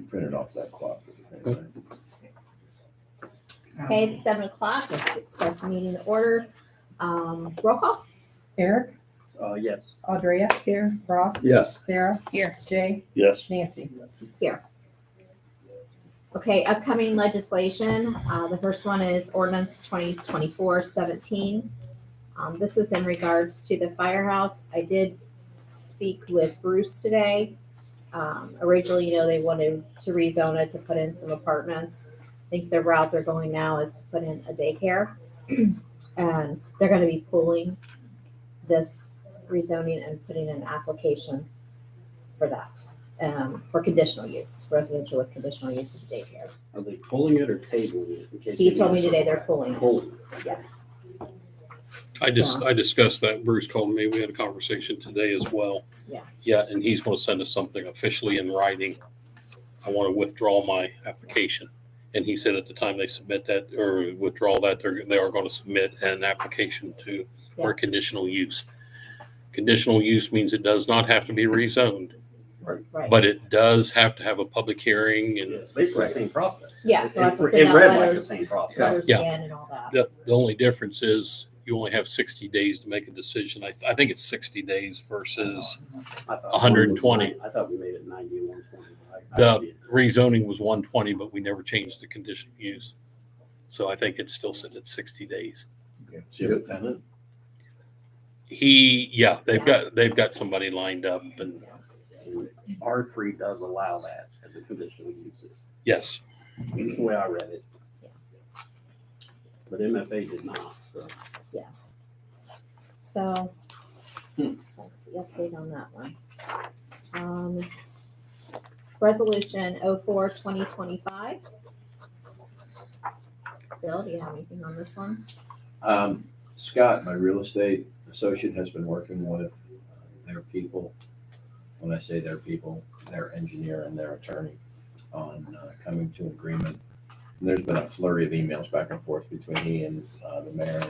Printed off that clock. Right? Okay, it's 7:00. Let's start the meeting in order. Roll call. Eric, Yes. Audrey here, Ross. Yes. Sarah. Here. Jay, Yes. Nancy. Okay, upcoming legislation. The first one is ordinance 2024-17. This is in regards to the firehouse. I did speak with Bruce today. Originally, they wanted to rezone it to put in some apartments. I think the route they're going now is to put in a daycare. And they're going to be pulling this rezoning and putting an application for that, for conditional use, residential with conditional use of daycare. Are they pulling it or tabling it? In case He they told me need today they're pulling it. Pulling. Yes. I discussed that. Bruce called me. We had a conversation today as well. Yeah. Yeah, and he's going to send us something officially in writing. I want to withdraw my application. And he said at the time they submit that or withdraw that, they are going to submit an application for conditional use. Conditional use means it does not have to be rezoned, Right. but it does have to have a public hearing Yeah, and it's basically the same process. Yeah, It, we'll have to it send out read like the letters. same process. Letters Yeah. again and all that. the only difference is you only have 60 days to make a decision. I think it's 60 days versus I thought 120. I thought we made it 90 and 120. the rezoning was 120, but we never changed the conditional use. So I think it's still sitting at 60 days. So you have a tenant? They've got somebody lined up and R3 does allow that as a conditional use. yes. That's the way I read it. But MFA did not. So. So that's the update on that one. Resolution 04-2025. Bill, do you have anything on this one? Scott, my real estate associate, has been working with their people. When I say their people, their engineer and their attorney on coming to an agreement. And there's been a flurry of emails back and forth between he and the mayor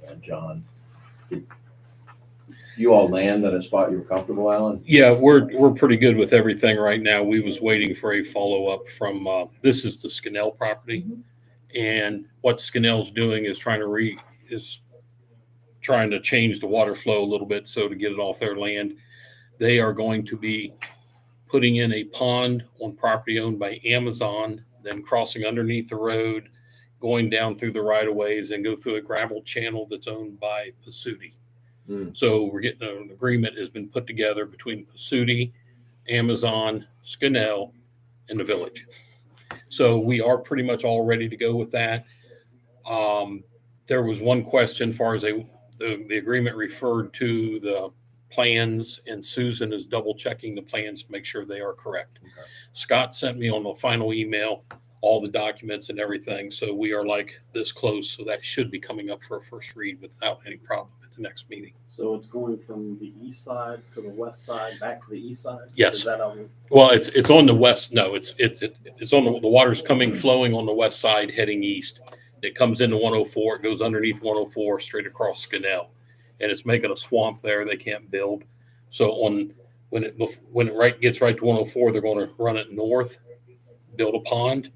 and John. Did you all land at a spot you were comfortable, Alan? Yeah, we're pretty good with everything right now. We was waiting for a follow-up from, this is the Scannell property. And what Scannell's doing is trying to change the water flow a little bit. So to get it off their land, they are going to be putting in a pond on property owned by Amazon, then crossing underneath the road, going down through the right of ways and go through a gravel channel that's owned by Pasuti. So we're getting an agreement has been put together between Pasuti, Amazon, Scannell, and the village. So we are pretty much all ready to go with that. There was one question as far as the agreement referred to the plans, and Susan is double checking the plans to make sure they are correct. Okay. Scott sent me on the final email all the documents and everything. So we are like this close. So that should be coming up for a first read without any problem at the next meeting. So it's going from the east side to the west side, back to the east side? Yes. Is that on? Well, it's on the west. No, it's on the water's flowing on the west side, heading east. It comes into 104. It goes underneath 104 straight across Scannell, and it's making a swamp there. They can't build. So when it gets right to 104, they're going to run it north, build a pond,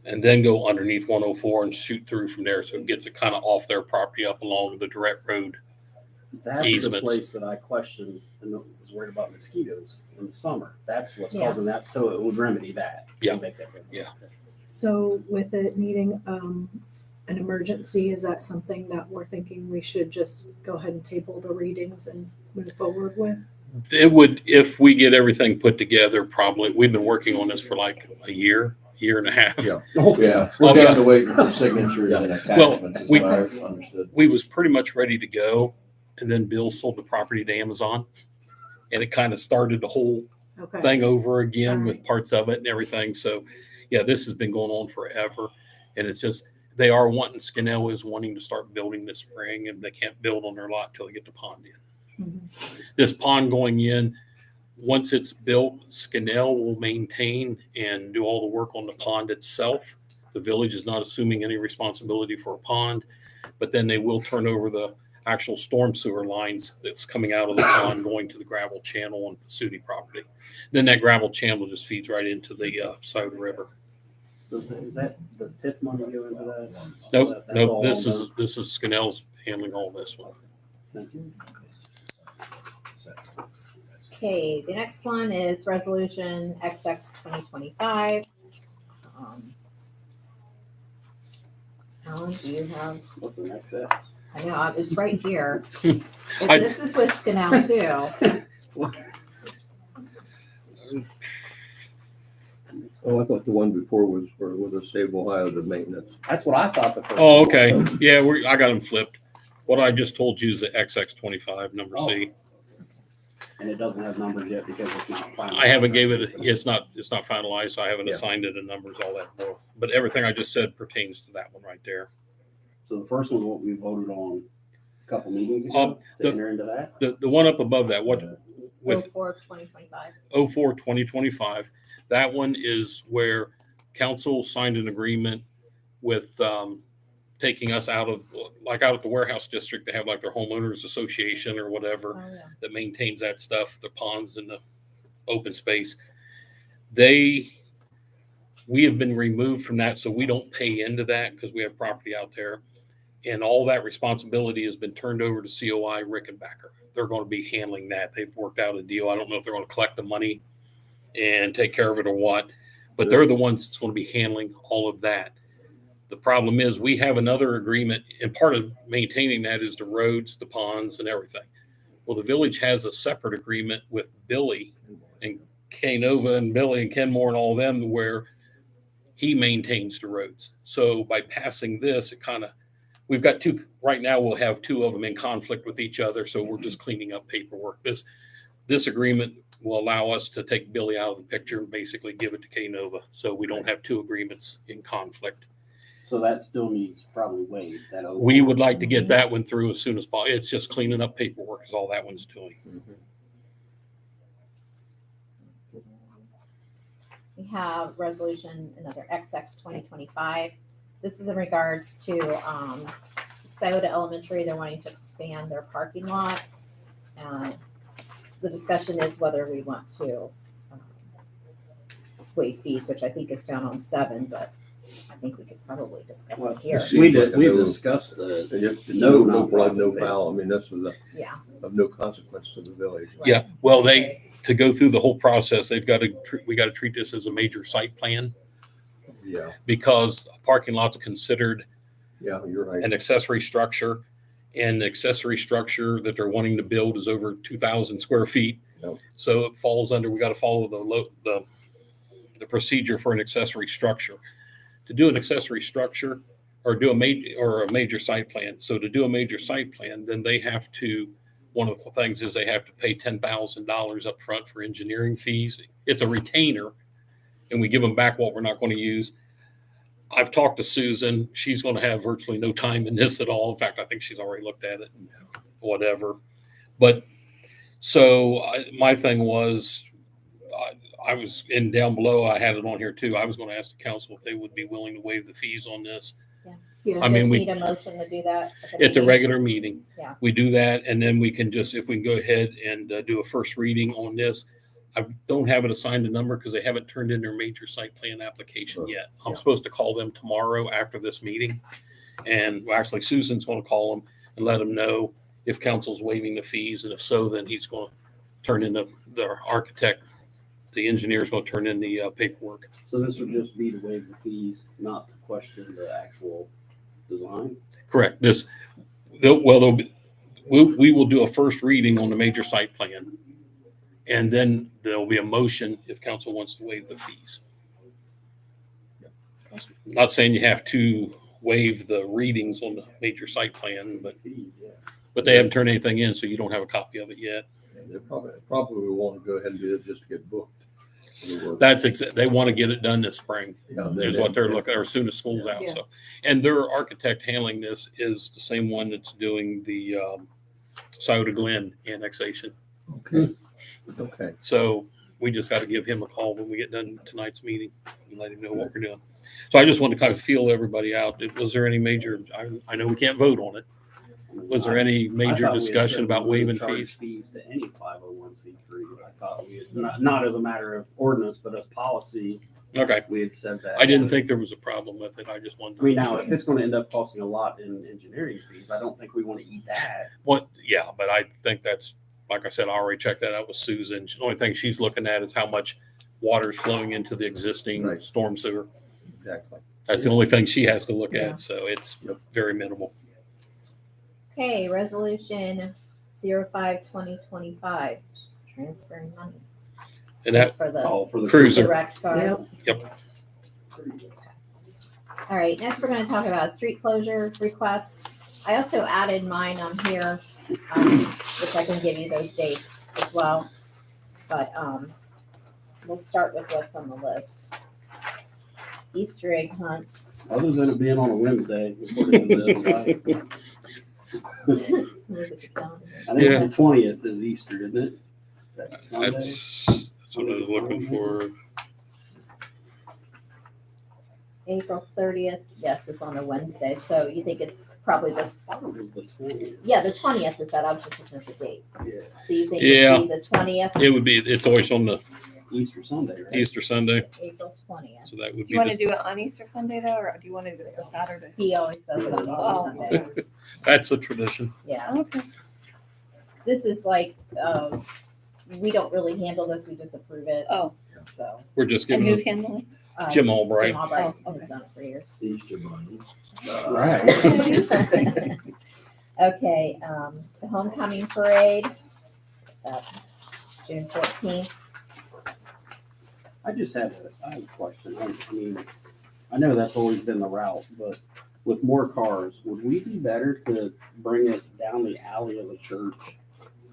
and then go underneath 104 and shoot through from there. So it gets it kind of off their property up along the direct road. That's Easements. the place that I questioned and was worried about mosquitoes in the summer. That's what's Yeah. causing that. So it would remedy that. Yeah. Make that remedy. Yeah. So with it needing an emergency, is that something that we're thinking we should just go ahead and table the readings and move forward with? It would, if we get everything put together, probably. We've been working on this for like a year and a half. Yeah. Okay. Yeah, we're down to waiting for signatures and Well, attachments is we- what I've understood. We was pretty much ready to go, and then Bill sold the property to Amazon, and it kind of started the whole Okay. thing over again with parts of it and everything. So, yeah, this has been going on forever, and it's just Scannell is wanting to start building this spring, and they can't build on their lot till they get the pond in. Mhm. This pond going in, once it's built, Scannell will maintain and do all the work on the pond itself. The village is not assuming any responsibility for a pond, but then they will turn over actual storm sewer lines that's coming out of the pond going to the gravel channel on the Sudi property. Then that gravel channel just feeds right into the Souda River. Does TIF money go into that? Nope, That's nope. all This done. is Scannell's handling all this one. Thank you. Okay, the next one is resolution XX 2025. Alan, do you have, What's the next step? I know, it's right here. I- This is with Scannell too. Oh, I thought the one before was for with the state of Ohio, the maintenance. That's what I thought the first. Oh, one okay. was. Yeah, I got them flipped. What I just told you is the XX25 number C. And it doesn't have numbers yet because it's not final. I haven't gave it, it's not finalized, so I haven't Yeah. assigned it the numbers, all that more. But everything I just said pertains to that one right there. So the first one, what we voted on a couple meetings ago, Um, to enter into that? The one up above that, what, with 04 2025. 04-2025, that one is where council signed an agreement with taking us out of, like out at the warehouse district, they have like their homeowners association or whatever Oh, yeah. that maintains that stuff, the ponds and the open space. We have been removed from that, so we don't pay into that because we have property out there. And all that responsibility has been turned over to COI Rickenbacker. They're going to be handling that. They've worked out a deal. I don't know if they're going to collect the money and take care of it or what, but they're the ones that's going to be handling all of that. The problem is we have another agreement, and part of maintaining that is the roads, the ponds, and everything. Well, the village has a separate agreement with Billy and K-Nova and Billy and Kenmore and all of them where he maintains the roads. So by passing this, we've got two, right now we'll have two of them in conflict with each other. So we're just cleaning up paperwork. This agreement will allow us to take Billy out of the picture and basically give it to K-Nova. So we don't have two agreements in conflict. So that still needs probably waived. We would like to get that one through as soon as possible. It's just cleaning up paperwork is all that one's doing. We have resolution, another XX 2025. This is in regards to Soda Elementary. They're wanting to expand their parking lot. The discussion is whether we want to waive fees, which I think is down on 7, but I think we could probably discuss Well, it here. Seems We like a we no- discussed the, No, No no blood, no nonprofit foul. I mean, this is Yeah. of no consequence to the village. Right. Yeah, well, to go through the whole process, we got to treat this as a major site plan Yeah, because a parking lot's considered yeah, you're right. an accessory structure, and the accessory structure that they're wanting to build is over 2,000 square feet. Yep. So it falls under, we got to follow the procedure for an accessory structure. To do an accessory structure or do a major site plan. So to do a major site plan, then they have to, one of the things is they have to pay $10,000 up front for engineering fees. It's a retainer, and we give them back what we're not going to use. I've talked to Susan. She's going to have virtually no time in this at all. In fact, I think she's already looked at it and whatever. But so my thing was, I was in down below. I had it on here too. I was going to ask the council if they would be willing to waive the fees on this Yeah. I mean, Just we- need a motion to do that at the meeting. regular meeting. Yeah. We do that, and then we can just, if we can go ahead and do a first reading on this. I don't have it assigned a number because they haven't turned in their major site plan application yet. I'm Yeah. supposed to call them tomorrow after this meeting. And well, actually Susan's going to call them and let them know if council's waiving the fees. And if so, then he's going to turn in the architect, the engineer's going to turn in the paperwork. so this would just be to waive the fees, not to question the actual design? Correct. We will do a first reading on the major site plan. And then there'll be a motion if council wants to waive the fees. Not saying you have to waive the readings on the major site plan, but they haven't turned anything in, so you don't have a copy of it yet. They probably want to go ahead and do it just to get booked. They want to get it done this spring, Yeah, is what they're looking, or as soon as school's out, Yeah. so. And their architect handling this is the same one that's doing the Scioto Glen annexation. Okay, okay. So we just got to give him a call when we get done tonight's meeting and let him know what we're doing. So I just want to kind of feel everybody out. Was there any major, I know we can't vote on it, Was there any I major thought we had discussion said about we wouldn't waiving charge fees? Fees to any 501c3. I thought we had, not as a matter of ordinance, but as policy, Okay, we had said that. I didn't think there was a problem with it. I just I wanted mean, now, if it's gonna end up costing a lot in engineering fees, I don't think we wanna eat that. what, yeah, but I think that's, like I said, I already checked that out with Susan. The only thing she's looking at is how much water is flowing into the existing Right. storm sewer. Exactly. That's the only thing she has to look Yeah. at, so it's very minimal. Okay, resolution 05/2025, transferring money. And This is that for the Oh, for the Cruiser. direct card. Yep. All right, next we're gonna talk about street closure request. I also added mine on here, which I can give you those dates as well. But, we'll start with what's on the list. Easter egg hunt. Other than it being on a Wednesday, according to this, right? Look at the calendar. I think it's the 20th is Easter, isn't it? That's Sunday. That's what I was looking for. April 30th, yes, it's on a Wednesday, so you think it's probably I thought it was the 20th. the 20th is that, I was just looking at the date. Yeah, So you think Yeah. it'd be the 20th, It would be, it's always on the Easter Sunday, right? Easter Sunday, April 20th. so that would Do be you want the, to do it on Easter Sunday though, or do you want to do it the Saturday? He always does it on Easter Oh. Sunday. that's a tradition. Yeah, Okay. this is like, we don't really handle this, we just approve it, Oh, so. We're just and giving who's handling? Jim Albright. Jim Albright Oh, okay. has done it for years. Easter bunny. Right. Okay, the homecoming parade, June 14th. I just have a question. I mean, I know that's always been the route, but with more cars, would we be better to bring it down the alley of the church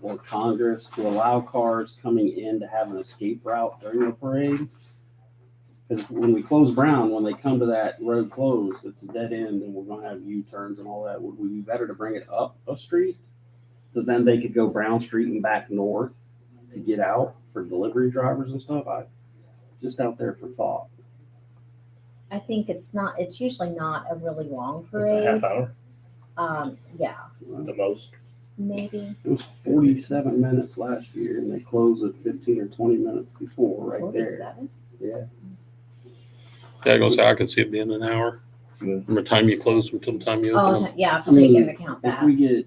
or Congress to allow cars coming in to have an escape route during the parade? Because when we close Brown, when they come to that road closed, it's a dead end and we're gonna have U-turns and all that. Would we be better to bring it up a street? So then they could go Brown Street and back north to get out for delivery drivers and stuff? Just out there for thought. I think it's usually not a really long It's a half parade. hour, Yeah, the most. maybe It was 47 minutes last year and they closed it 15 or 20 minutes before right there. 47. Yeah. Yeah, I gonna say I could see it being an hour Yeah. from the time you close until the time you Oh, open them. yeah, if I you take mean, into account If that. we get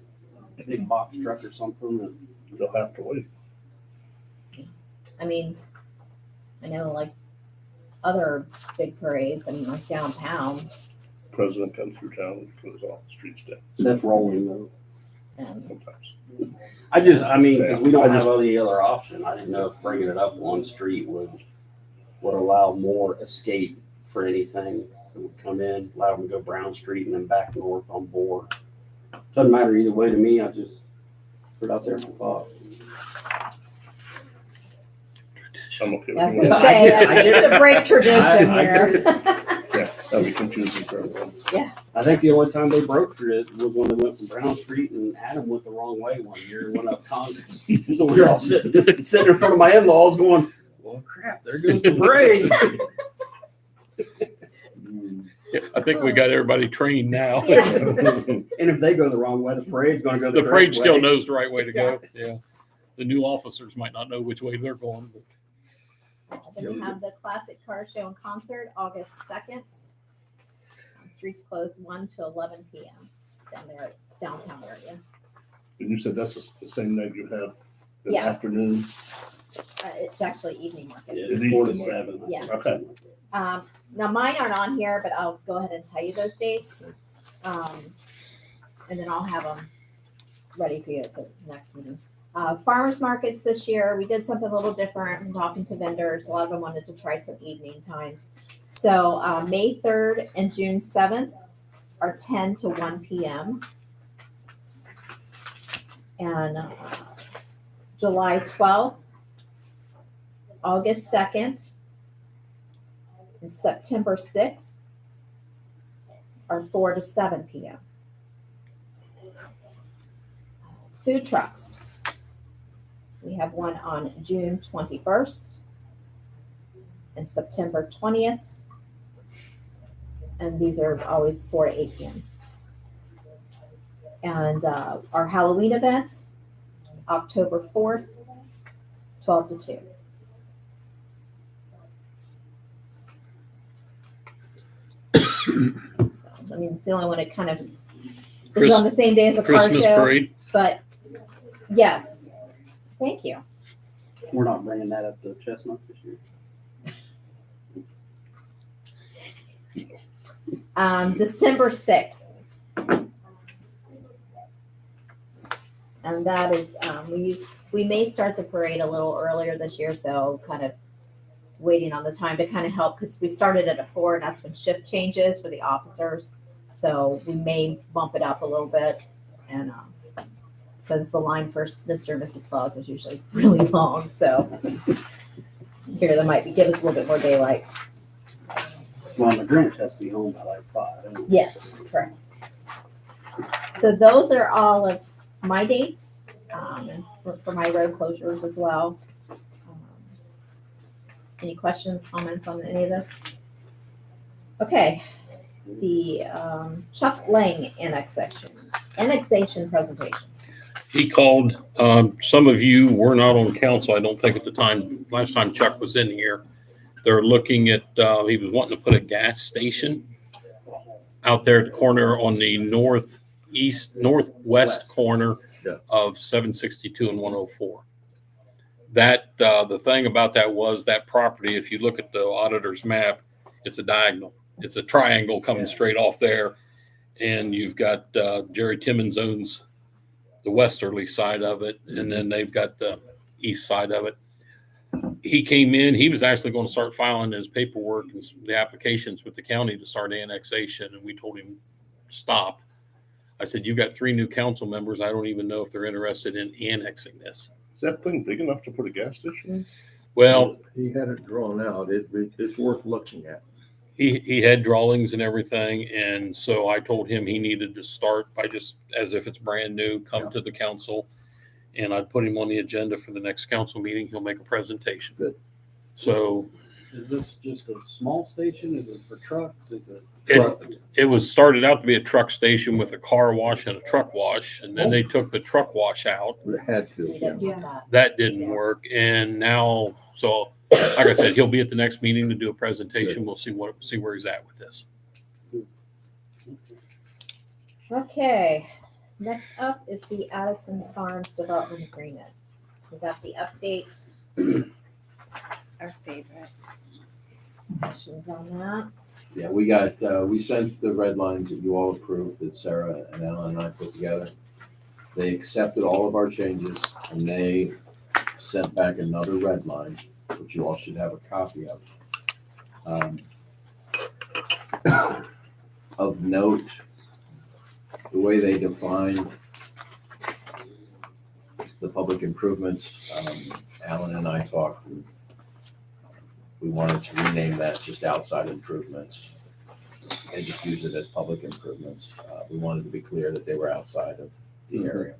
a big box truck or something, and You'll have to wait. I mean, I know like other big parades, I mean, like downtown, President comes through town and closes all the streets down that's rolling though. and sometimes. I mean, because we I don't just- have any other option. I didn't know if bringing it up one street would allow more escape for anything that would come in, allow them to go Brown Street and then back north on board. Doesn't matter either way to me. I just put it out there for thought. I'm okay I was with gonna it. say, I I get need to break tradition I here. get Yeah, that'd be confusing for everyone. I think the only time they broke through it was when they went from Brown Street and Adam went the wrong way one year and went up Congress. So we were all sitting in front of my in-laws going, well, crap, there goes the parade. Yeah, I think we got everybody trained now. Yeah. And if they go the wrong way, the parade's gonna go the The parade correct still way. knows the right way to go. Yeah. The new officers might not know which way they're going, but Then we have the classic car show and concert, August 2nd. Streets closed 1 to 11 p.m. down there, downtown area. And you said that's the same night you have the Yeah. afternoon. It's actually evening market. Yeah, It 4 to needs to 7. Yeah. Okay. Now mine aren't on here, but I'll go ahead and tell you those dates. And then I'll have them ready for you for the next meeting. Farmers markets this year, we did something a little different. I'm talking to vendors. A lot of them wanted to try some evening times. So May 3rd and June 7th are 10 to 1 p.m. And July 12th, August 2nd, and September 6th are 4 to 7 p.m. Food trucks. We have one on June 21st and September 20th. And these are always 4 to 8 p.m. And our Halloween event is October 4th, 12 to 2. So, I mean, it's the only one that kind of is on the same day as a car Christmas show. parade. But yes, thank you. We're not bringing that up to Chestnut this year. December 6th. And that is, we may start the parade a little earlier this year, so kind of waiting on the time to kind of help, because we started at 4, and that's when shift changes for the officers. So we may bump it up a little bit, and because the line for Mr. and Mrs. Claus is usually really long, so here that might give us a little bit more daylight. Well, the Grinch has to be home by like 5. Yes, correct. So those are all of my dates, and for my road closures as well. Any questions, comments on any of this? Okay, the Chuck Lang annexation presentation. He called, some of you were not on council, I don't think at the time, last time Chuck was in here. They're looking at, he was wanting to put a gas station out there at the corner on the northwest corner Yeah. of 762 and 104. That, the thing about that was that property, if you look at the auditor's map, it's a diagonal. It's a triangle coming straight off there. And you've got Jerry Timmons owns the westerly side of it, and then they've got the east side of it. He came in, he was actually going to start filing his paperwork and the applications with the county to start annexation, and we told him, stop. I said, you've got 3 new council members. I don't even know if they're interested in annexing this. Is that thing big enough to put a gas station? Well, He had it drawn out. It's worth looking at. he had drawings and everything, and so I told him he needed to start by just as if it's brand new, come to the council, and I'd put him on the agenda for the next council meeting. He'll make a presentation. Good. So Is this just a small station? Is it for trucks? Is it? it was started out to be a truck station with a car wash and a truck wash, and then they took the truck wash out. It had We to. didn't Yeah. want that. That didn't work, and now, so like I said, he'll be at the next meeting to do a presentation. We'll see where he's at with this. Okay, next up is the Addison Farms Development Agreement. We got the update, Our favorite. questions on that. Yeah, we sent the red lines that you all approved, that Sarah and Alan and I put together. They accepted all of our changes, and they sent back another red line, which you all should have a copy of. Of note, the way they define the public improvements, Alan and I talked, and we wanted to rename that just outside improvements. They just use it as public improvements. We wanted to be clear that they were outside of the area.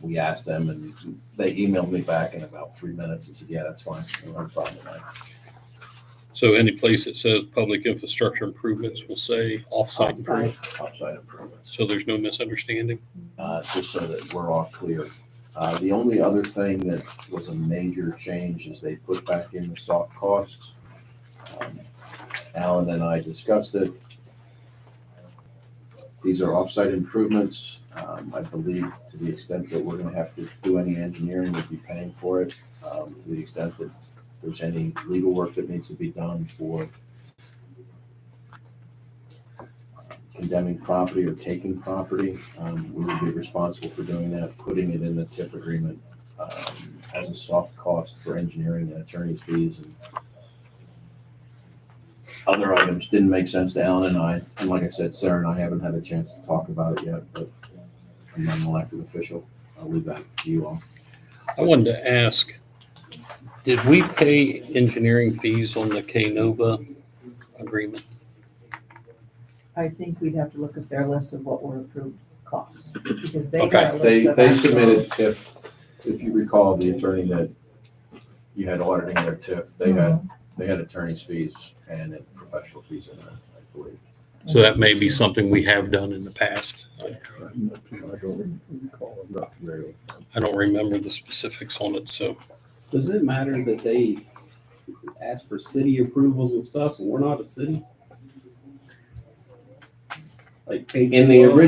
We asked them, and they emailed me back in about 3 minutes and said, yeah, that's fine. No problem with that. So any place that says public infrastructure improvements will say offsite Offsite. improvement. Outside improvements. So there's no misunderstanding. Just so that we're all clear. The only other thing that was a major change is they put back in the soft costs. Alan and I discussed it. These are offsite improvements. I believe to the extent that we're gonna have to do any engineering, we'll be paying for it. To the extent that there's any legal work that needs to be done for condemning property or taking property, we would be responsible for doing that, putting it in the TIP agreement as a soft cost for engineering and attorney's fees and other items. Didn't make sense to Alan and I. And like I said, Sarah and I haven't had a chance to talk about it yet, but I'm not an elected official. I'll leave that to you all. I wanted to ask, did we pay engineering fees on the K-Nova agreement? I think we'd have to look at their list of what were approved costs, because they got a They list of. they actual- submitted TIF, if you recall, the attorney that you had auditing their TIF, they had attorney's fees and professional fees in there, I believe. So that may be something we have done in the past. I don't recall, I'm not familiar with that. I don't remember the specifics on it, so. Does it matter that they ask for city approvals and stuff, and we're not a city? Like page In the 12?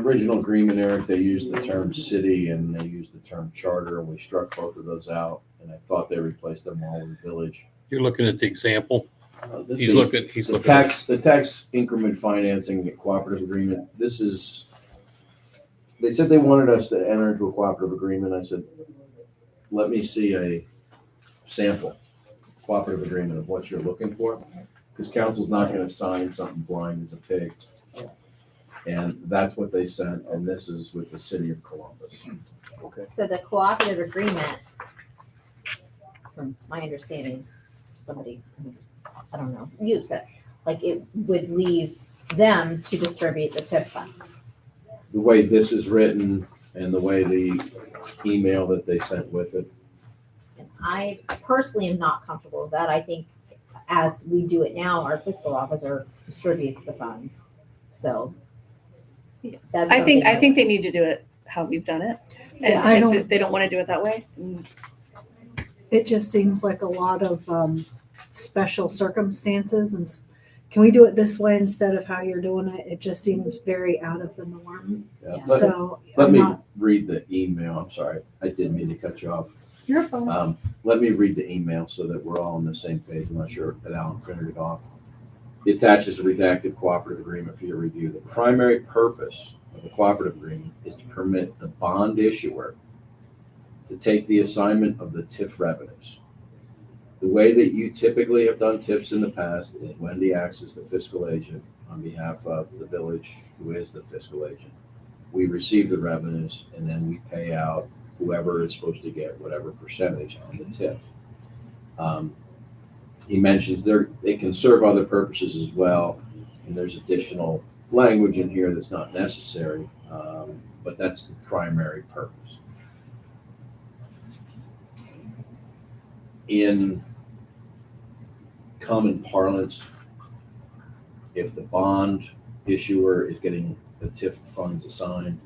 original agreement, Eric, they used the term city and they used the term charter, and we struck both of those out. And I thought they replaced them all with village. You're looking at the example. This He's is- looking, he's The looking. at- tax increment financing cooperative agreement, this is, they said they wanted us to enter into a cooperative agreement. I said, let me see a sample cooperative agreement of what you're looking for. Because council's not gonna sign something blind as a pig. And that's what they sent, and this is with the city of Columbus. Okay. So the cooperative agreement, from my understanding, somebody, I don't know, you said, like it would leave them to distribute the TIF funds. The way this is written and the way the email that they sent with it, And I personally am not comfortable with that. I think as we do it now, our fiscal officer distributes the funds. So that's I something think they need to do it how we've done it. And Yeah, I if don't- they don't want to do it that way, It just seems like a lot of special circumstances, and can we do it this way instead of how you're doing it? It just seems very out of the norm. yeah. Yeah. So Let I'm me not, read the email. I'm sorry. I didn't mean to cut you off. You're fine. Let me read the email so that we're all on the same page. I'm not sure that Alan printed it off. It attaches a redacted cooperative agreement for your review. The primary purpose of the cooperative agreement is to permit the bond issuer to take the assignment of the TIF revenues. The way that you typically have done TIFs in the past is Wendy acts as the fiscal agent on behalf of the village, who is the fiscal agent. We receive the revenues and then we pay out whoever is supposed to get whatever percentage on the TIF. He mentions they can serve other purposes as well, and there's additional language in here that's not necessary, but that's the primary purpose. In common parlance, if the bond issuer is getting the TIF funds assigned,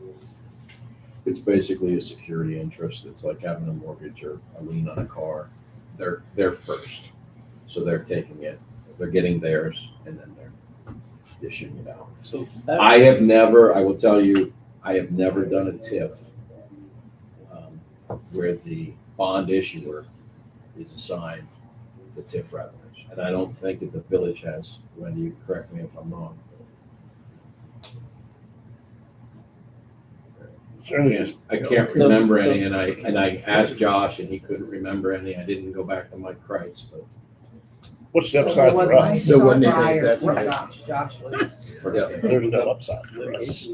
it's basically a security interest. It's like having a mortgage or a lien on a car. They're first. So they're taking it, they're getting theirs, and then they're dishing it out. So that, I will tell you, I have never done a TIF where the bond issuer is assigned the TIF revenues. And I don't think that the village has. Wendy, you correct me if I'm wrong. I can't remember any, and I asked Josh, and he couldn't remember any. I didn't go back to Mike Kreitz, but What's the So upside there was for my us? So when they star think prior that's for right. Josh was. There's no upside for us.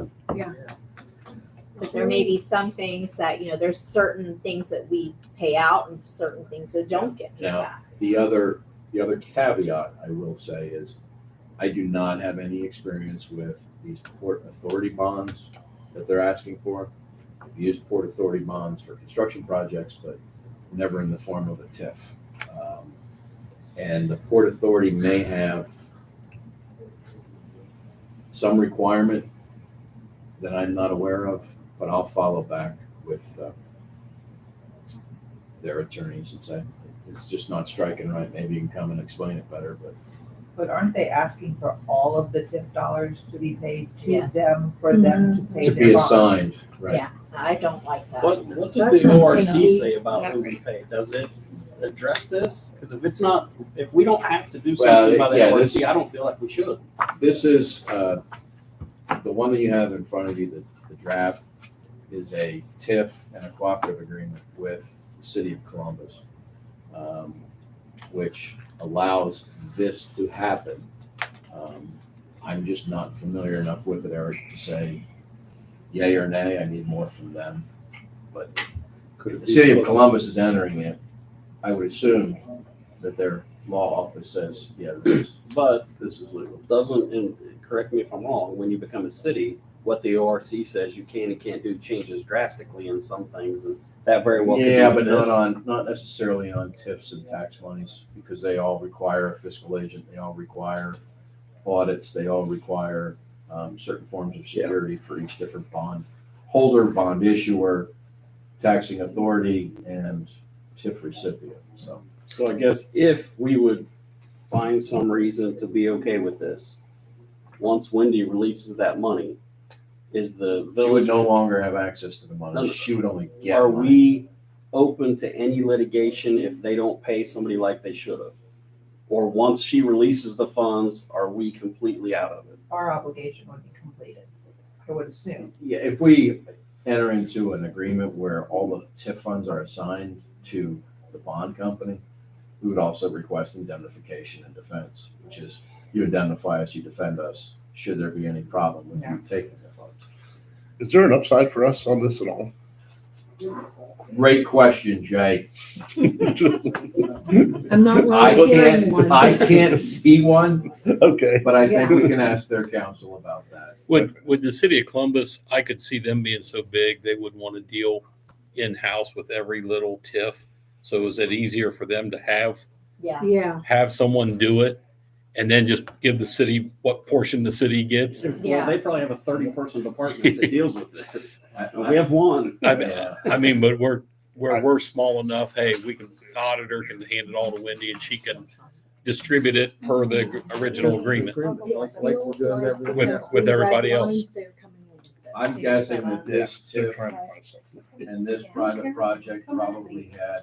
But there may be some things that, there's certain things that we pay out and certain things that don't get paid Now, back. the other caveat I will say is I do not have any experience with these port authority bonds that they're asking for. I've used port authority bonds for construction projects, but never in the form of a TIF. And the port authority may have some requirement that I'm not aware of, but I'll follow back with their attorneys and say, it's just not striking right. Maybe you can come and explain it better, but But aren't they asking for all of the TIF dollars to be paid to Yes. them for them to pay to their be bonds? assigned, right? Yeah, I don't like that. what does That's the not ORC taken. say about who we pay? Does it address this? Because if we don't have to do Well, something by the yeah, ORC, this- I don't feel like we should. This is, the one that you have in front of you, the draft, is a TIF and a cooperative agreement with the city of Columbus, which allows this to happen. I'm just not familiar enough with it, Eric, to say yay or nay. I need more from them. But if the city of Columbus is entering it, I would assume that their law office says, yeah, this is legal. Doesn't, and correct me if I'm wrong, when you become a city, what the ORC says you can and can't do changes drastically in some things, and that very well could be Yeah, with but this. not necessarily on TIFs and tax monies, because they all require a fiscal agent. They all require audits, they all require certain forms of security for each different bond holder, bond issuer, taxing authority, and TIF recipient. So I guess if we would find some reason to be okay with this, once Wendy releases that money, is the She would village, no longer have access to the money. She would only get are money. we open to any litigation if they don't pay somebody like they should have? Or once she releases the funds, are we completely out of it? Our obligation would be completed, I would assume. Yeah, if we enter into an agreement where all the TIF funds are assigned to the bond company, we would also request indemnification and defense, which is you indemnify us, you defend us, should there be any problem with you taking the funds. Is there an upside for us on this at all? Great question, Jay. I'm not I really hearing one. can't see one, Okay. but I think we can ask their counsel about that. Would the city of Columbus, I could see them being so big, they would want to deal in-house with every little TIF. So is it easier for them to Yeah. Yeah, have someone do it and then just give the city what portion the city gets? Well, they probably have a 30-person department that deals with this. I- And we have one. I mean, but we're small enough. Hey, the auditor can hand it all to Wendy and she can distribute it per the original agreement with everybody else. I'm guessing that this They're TIF trying to find something. and this private project probably had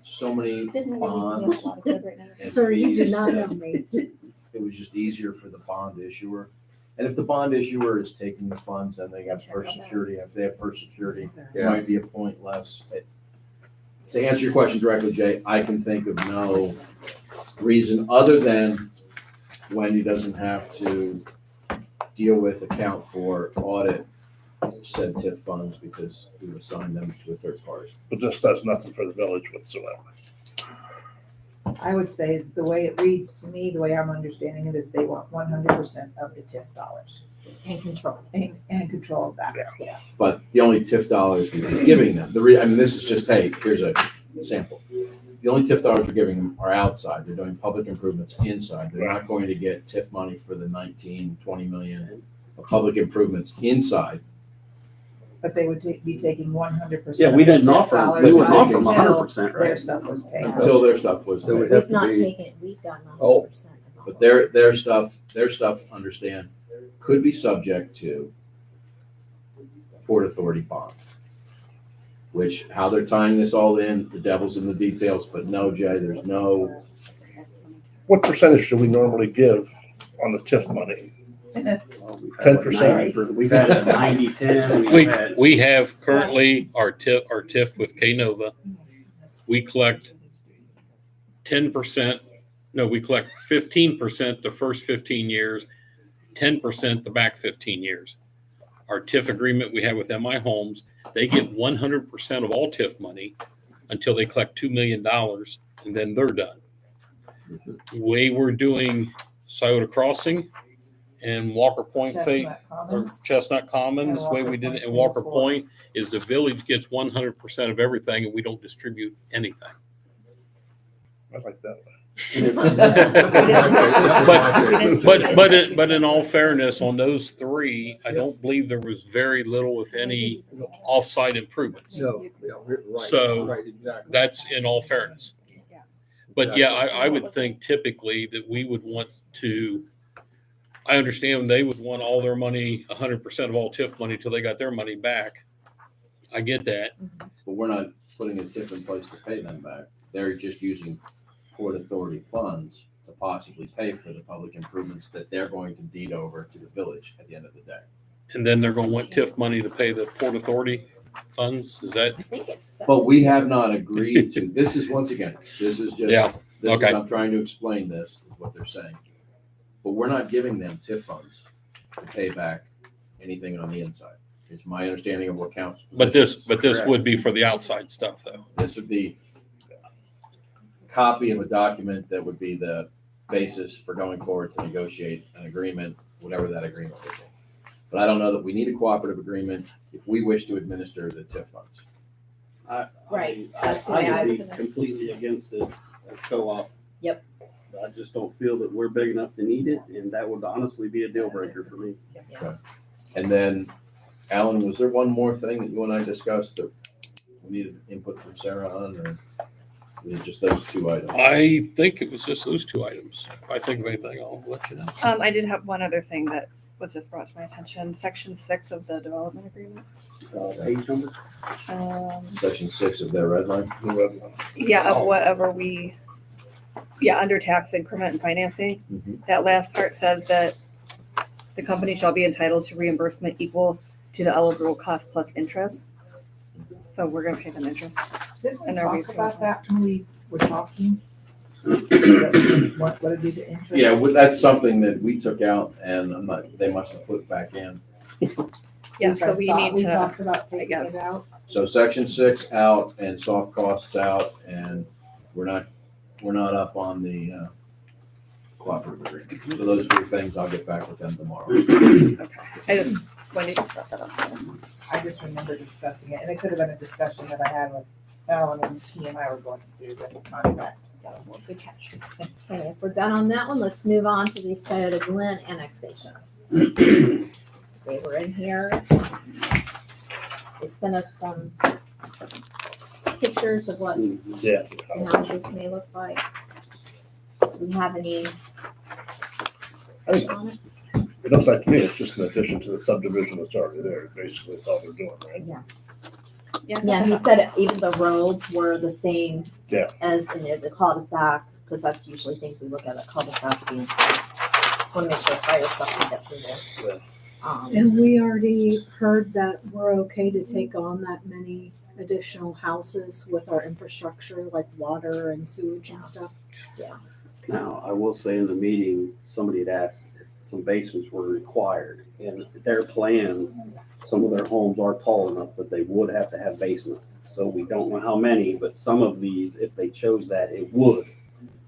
so many Didn't bonds really have a lot of good right now. and sir, you do fees not that know me. it was just easier for the bond issuer. And if the bond issuer is taking the funds and they got first security, if they have first security, it might be a point less. To answer your question directly, Jay, I can think of no reason other than Wendy doesn't have to deal with, account for, audit said TIF funds because we've assigned them to a third party. But this does nothing for the village whatsoever. I would say the way it reads to me, the way I'm understanding it is they want 100% of the TIF dollars And control. and control of that. But the only TIF dollars we're giving them, I mean, this is just, hey, here's a sample. The only TIF dollars we're giving them are outside. They're doing public improvements inside. They're not going to get TIF money for the 19, 20 million of public improvements inside. But they would be taking 100%. Yeah, we of the didn't TIF offer, dollars we wouldn't offer them until 100%, their right? stuff was paid. Until their stuff was They would paid. have We've to not be- taken, we've gotten Oh. 100% of all. But their stuff, understand, could be subject to Port Authority bond. Which, how they're tying this all in, the devil's in the details, but no, Jay, there's no, What percentage do we normally give on the TIF money? Well, we've had, like, 10%. 90%. We've had a 90-10. We have currently our TIF with K-Nova. We collect 10%. No, we collect 15% the first 15 years, 10% the back 15 years. Our TIF agreement we have with MI Homes, they get 100% of all TIF money until they collect $2 million, and then they're done. Way we're doing Scioto Crossing and Walker Point Chestnut or Commons. Chestnut Commons, the way we did it in Walker Walker Point is the village gets 100% of everything and we don't distribute anything. I like that one. But in all fairness, on those three, I don't believe there was very little, if any, off-site improvements. No, yeah, right. So, Right, exactly. That's in all fairness. But yeah, I would think typically that we would want to, I understand they would want all their money, 100% of all TIF money till they got their money back. I get that. but we're not putting a TIF in place to pay them back. They're just using Port Authority funds to possibly pay for the public improvements that they're going to deed over to the village at the end of the day. And then they're going to want TIF money to pay the Port Authority funds. Is that? I think it's. But we have not agreed to, this is, once again, this is just, Yeah, this is, okay. I'm trying to explain this, is what they're saying. But we're not giving them TIF funds to pay back anything on the inside. It's my understanding of what counts. But this would be for the outside stuff though. This would be a copy of a document that would be the basis for going forward to negotiate an agreement, whatever that agreement would be. But I don't know that we need a cooperative agreement if we wish to administer the TIF funds. Right, that's the way I I would be would- completely against it as co-op. Yep. I just don't feel that we're big enough to need it, and that would honestly be a deal breaker for me. And then, Alan, was there one more thing that you and I discussed that we needed input from Sarah on, or was it just those two items? I think it was just those two items. If I think of anything, I'll let you know. I did have one other thing that was just brought to my attention. Section 6 of the development agreement. Page number? Section 6 of their red line? The red line. Yeah, Oh. of whatever we, under tax increment and financing. Mhm. That last part says that the company shall be entitled to reimbursement equal to the eligible cost plus interest. So we're gonna pay them interest. Didn't we And are talk we- about that when we were talking? What would it be the interest? Yeah, well, that's something that we took out, and I'm not, they must have put it back in. Yeah, so we need We to, talked about taking guess. it out. So section 6 out and soft costs out, and we're not up on the cooperative agreement. So those three things, I'll get back with them tomorrow. I just, Wendy just brought that up. So. I just remember discussing it, and it could have been a discussion that I had with Alan when he and I were going through the contract, so good catch. Okay, if we're done on that one, let's move on to the Scioto Glen annexation. They were in here. They sent us some pictures of what Yeah. the houses may look like. Do we have any discussion on it? It looks like to me, it's just an addition to the subdivision that's already there. Basically, that's all they're doing, right? Yeah, he said even the roads were the same Yeah. as in the cul-de-sac, because that's usually things we look at cul-de-sac being. Want to make sure fire stuff can get through there. And we already heard that we're okay to take on that many additional houses with our infrastructure, like water and sewage and stuff. Now, I will say in the meeting, somebody had asked if some basements were required. In their plans, some of their homes are tall enough that they would have to have basements. So we don't know how many, but some of these, if they chose that, it would.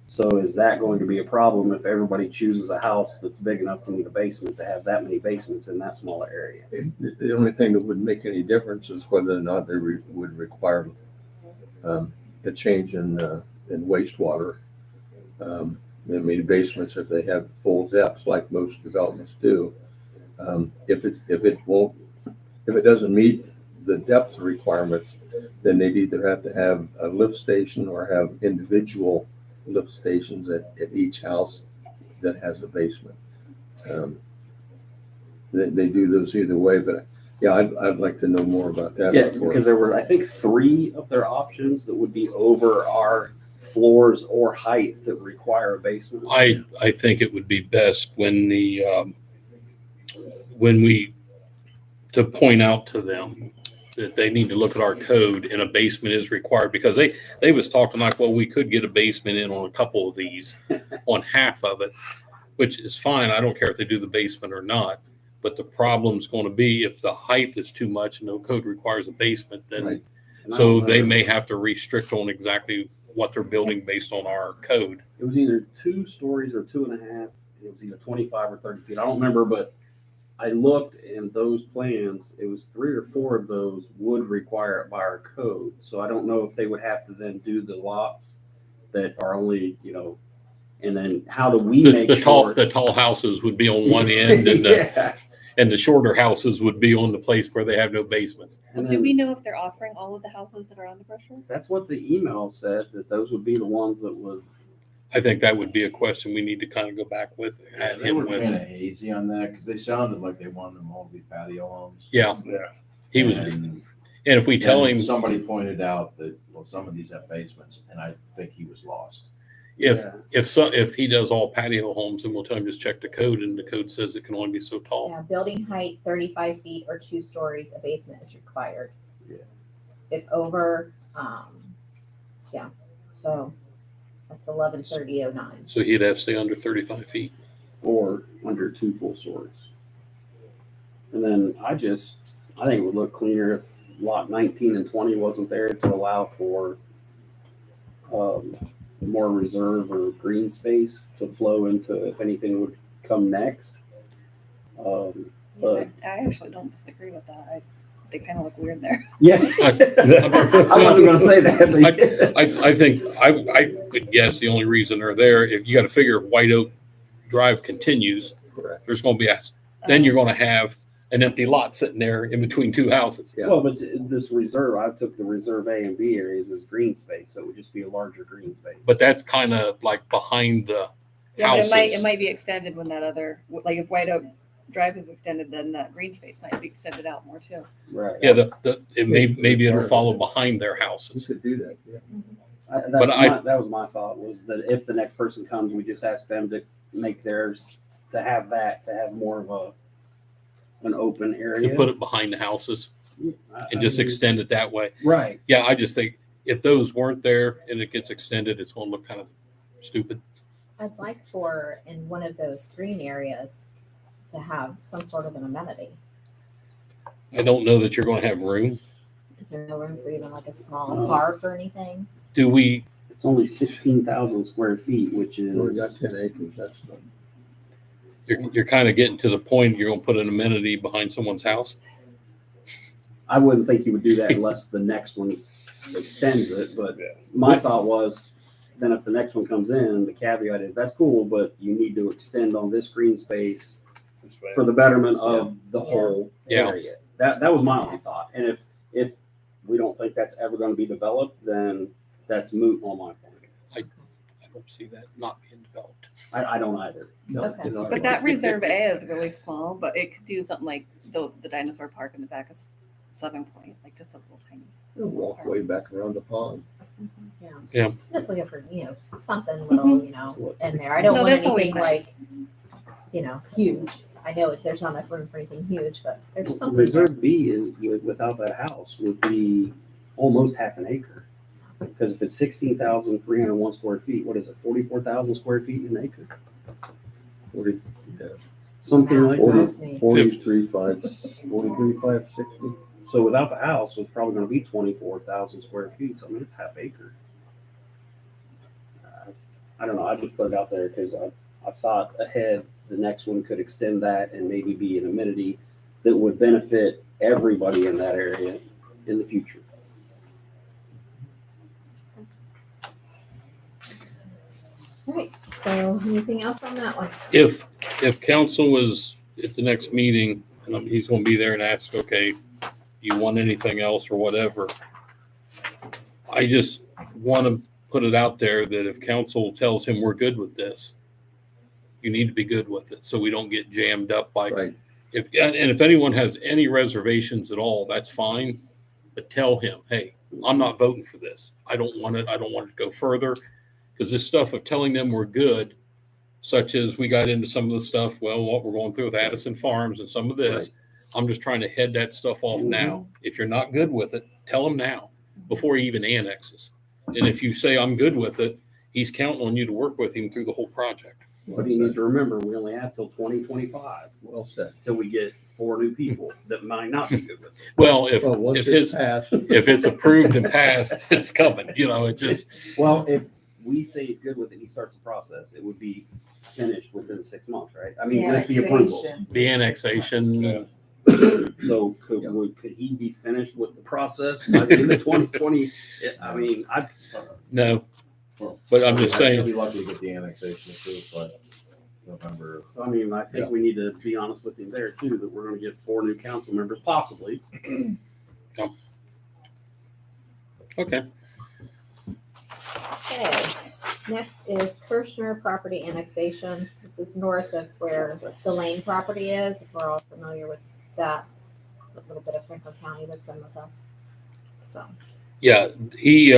So is that going to be a problem if everybody chooses a house that's big enough to need a basement to have that many basements in that smaller area? The only thing that would make any difference is whether or not they would require a change in wastewater. I mean, basements, if they have full depths like most developments do, if it doesn't meet the depth requirements, then they'd either have to have a lift station or have individual lift stations at each house that has a basement. They do those either way, but yeah, I'd like to know more about that. Yeah, before. because there were, I think, 3 of their options that would be over our floors or height that require a basement. I think it would be best when we to point out to them that they need to look at our code and a basement is required, because they was talking like, well, we could get a basement in on a couple of these, on half of it, which is fine. I don't care if they do the basement or not. But the problem's going to be if the height is too much and no code requires a basement, then Right. And I so don't they know. may have to restrict on exactly what they're building based on our code. It was either 2 stories or 2.5. It was either 25 or 30 feet. I don't remember, but I looked in those plans. It was 3 or 4 of those would require it by our code. So I don't know if they would have to then do the lots that are only, and then how do we make The sure? tall houses would be on one end and Yeah. and the shorter houses would be on the place where they have no basements. And Do then we know if they're offering all of the houses that are on the pressure? that's what the email said, that those would be the ones that would. I think that would be a question we need to kind of go back with. And they were kind of hazy on that, because they sounded like they wanted them all to be patio homes. Yeah, Yeah. he was, And and if we tell him, Somebody pointed out that, well, some of these have basements, and I think he was lost. Yeah. if he does all patio homes, then we'll tell him just check the code, and the code says it can only be so tall. Yeah, building height 35 feet or 2 stories, a basement is required. Yeah. If over, so that's 113009. So he'd have to stay under 35 feet. Or under 2 full stories. And then I think it would look cleaner if lot 19 and 20 wasn't there to allow for more reserve or green space to flow into if anything would come next. But I actually don't disagree with that. they kind of look weird there. Yeah. I wasn't gonna say that. I think, I would guess the only reason they're there, if you got to figure if White Oak Drive continues, Correct. there's going to be then you're going to have an empty lot sitting there in between two houses. Yeah. Well, but this reserve, I took the reserve A and B areas as green space, so it would just be a larger green space. But that's kind of like behind the Yeah, but houses. it might be extended when that other, like if White Oak Drive is extended, then that green space might be extended out more too. Right. Yeah, maybe it'll follow behind their You houses. could do that, yeah. That was my thought, was that if the next person comes, we just ask them to make theirs, to have more of an open You area. put it behind the houses I and just mean, extend it that way. Right. Yeah, I just think if those weren't there and it gets extended, it's going to look kind of stupid. I'd like for, in one of those green areas, to have some sort of an amenity. I don't know that you're going to have room. Is there no room for even like a small Oh. park or anything? Do we? It's only 16,000 square feet, which We got is, 10 acres, that's not. You're kind of getting to the point you're going to put an amenity behind someone's house. I wouldn't think you would do that unless the next one extends it, but Yeah. my thought was, then if the next one comes in, the caveat is, that's cool, but you need to extend on this green space for the betterment of the whole Yeah. area. That was my only thought. And if we don't think that's ever going to be developed, then that's moot on my point. I don't see that not being developed. I don't either. No, Okay. you know, But that reserve A is really small, but it could do something like the dinosaur park in the back of Southern Point, like just a little tiny. we'll walk way back around the pond. Yeah. Yeah. Just looking for, something little, So what, in there. I don't No, want that's always anything like, nice. huge. I know there's not enough room for anything huge, but there's something. there. Reserve B is without that house would be almost half an acre. Because if it's 16,301 square feet, what is it, 44,000 square feet an acre? 40, Something like Forty. that. Trust me. 43, 560. So without the house, it's probably going to be 24,000 square feet. So I mean, it's half acre. I don't know. I just put it out there because I thought ahead the next one could extend that and maybe be an amenity that would benefit everybody in that area in the future. All right. So anything else on that one? If council is at the next meeting, and he's going to be there and ask, okay, you want anything else or whatever? I just want to put it out there that if council tells him we're good with this, you need to be good with it so we don't get jammed up by Right. if anyone has any reservations at all, that's fine. But tell him, hey, I'm not voting for this. I don't want it. I don't want it to go further. Because this stuff of telling them we're good, such as we got into some of the stuff, well, what we're going through with Addison Farms and some of this, I'm just trying to head that stuff off now. If you're not good with it, tell him now before he even annexes. And if you say I'm good with it, he's counting on you to work with him through the whole project. But you need to remember, we only have till 2025 Well said. till we get 4 new people that might not be good with it. Well, if Well, once if it's his passed, if it's approved and passed, it's coming. It just Well, if we say he's good with it, he starts the process, it would be finished within 6 months, right? I mean, with the approval. the annexation. So could he be finished with the process by the end of 2020? I mean, No, but I'm just He'll saying. be lucky to get the annexation approved by November. so I mean, I think we need to be honest with him there too, that we're gonna get 4 new council members possibly. Okay. Okay. Next is Kirshner property annexation. This is north of where the Lane property is. We're all familiar with that. A little bit of Franklin County that's in with us. So. Yeah, he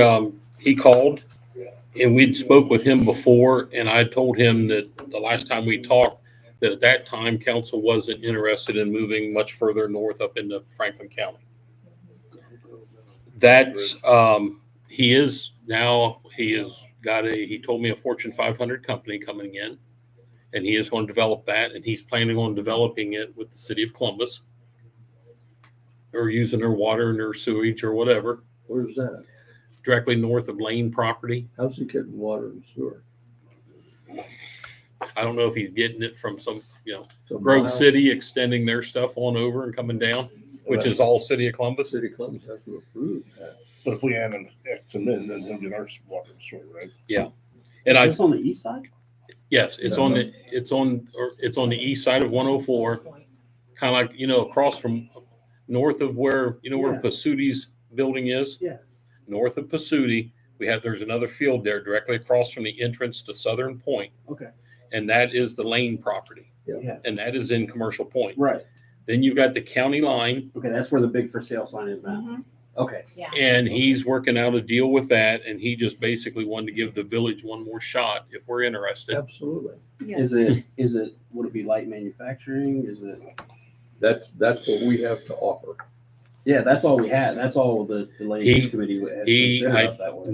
called and we'd spoke with him before, and I told him that the last time we talked, that at that time council wasn't interested in moving much further north up into Franklin County. That's he is now. He told me a Fortune 500 company coming in, and he is going to develop that, and he's planning on developing it with the city of Columbus, or using their water and their sewage or whatever, where's that? directly north of Lane property. How's he getting water and sewer? I don't know if he's getting it from some, So Grove mile- City extending their stuff on over and coming down. which is all city of Columbus. City of Columbus has to approve that. But if we add an X them in, then he'll get our water and sewer, right? And I, Is this on the east side? yes, it's on the east side of 104, kind of like, across from north of where, where Yeah. Pasuti's building is. Yeah. North of Pasuti, there's another field there directly across from the entrance to Southern Point, Okay. and that is the Lane property, Yeah. and that is in Commercial Point. Right. Then you've got the county line, Okay, that's where the big for sale sign is now. Mhm. Okay. Yeah. and he's working out a deal with that, and he just basically wanted to give the village one more shot if we're interested. Absolutely. Is it, would it be light manufacturing? Is it? That's what we have to offer. Yeah, that's all we had. That's all the land He- use committee had considered up that way.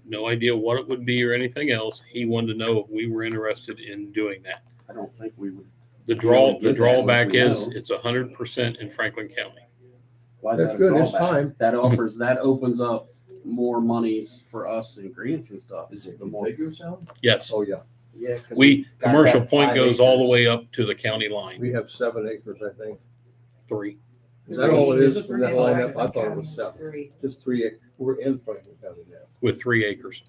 No idea what it would be or anything else. He wanted to know if we were interested in doing that. I don't think we would. The We only get that drawback once we is know. it's 100% in Franklin County. Why is That's that a good, it's drawback? time. That opens up more monies for us in grants and stuff. Is it The more, contiguous, Alan? Yes, Oh, yeah. yeah. 'cause we got Commercial that Point 5 goes all the acres. way up to the county line. We have 7 acres, I think. 3. Is that all it is Is it from that Yeah, lineup? I thought it Franklin was County's 7. three. Just 3 acres. We're in Franklin County now. With 3 acres.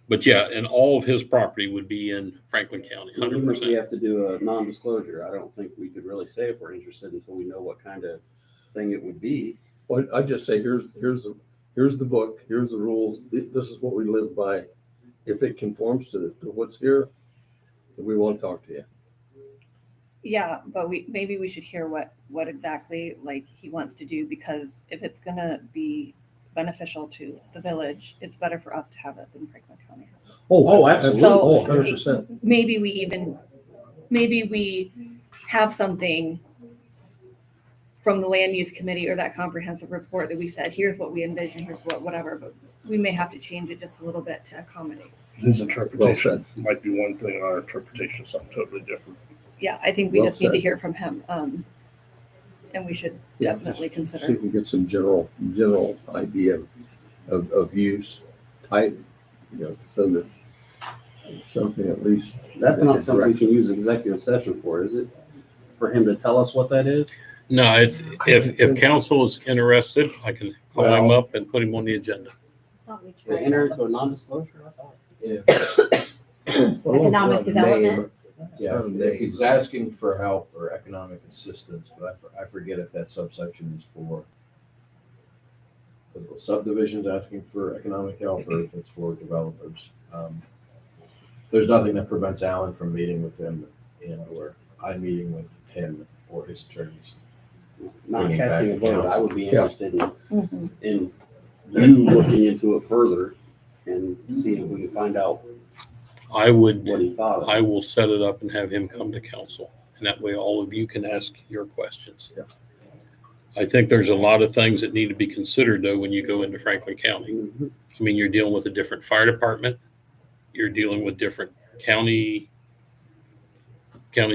But yeah, and all of his property would be in Franklin County, Even if we 100%. have to do a non-disclosure, I don't think we could really say if we're interested until we know what kind of thing it would be. Well, I just say, here's the book, here's the rules. This is what we live by. If it conforms to what's here, then we won't talk to you. Yeah, but maybe we should hear what exactly like he wants to do, because if it's gonna be beneficial to the village, it's better for us to have it than Franklin County. Oh, absolutely. So- Oh, 100%. Maybe we have something from the land use committee or that comprehensive report that we said, here's what we envision, here's what, whatever, but we may have to change it just a little bit to accommodate. His Well interpretation said. might be one thing, and our interpretation is something totally different. Yeah, I think we Well just need to said. hear from him. And we should Yeah, definitely just See consider. if we get some general idea of use type, so that something at least. That's not That's something we correct. can use executive session for, is it? For him to tell us what that is? No, it's, if council is interested, I can call him Well- up and put him on the agenda. Thought we To tried enter that. into a non-disclosure? I thought. If, Economic development. yeah, if he's asking for help or economic assistance, but I forget if that subsection is for the subdivisions asking for economic help or if it's for developers. There's nothing that prevents Alan from meeting with him or I meeting with him or his attorneys. Not Bring it casting a back to vote, I would be Yeah. interested Mhm. in you looking into it further and seeing if we can find out I would, what he thought of I it. will set it up and have him come to council. And that way all of you can ask your questions. Yeah. I think there's a lot of things that need to be considered though when you go into Franklin County. Mhm. I mean, you're dealing with a different fire department. You're dealing with different county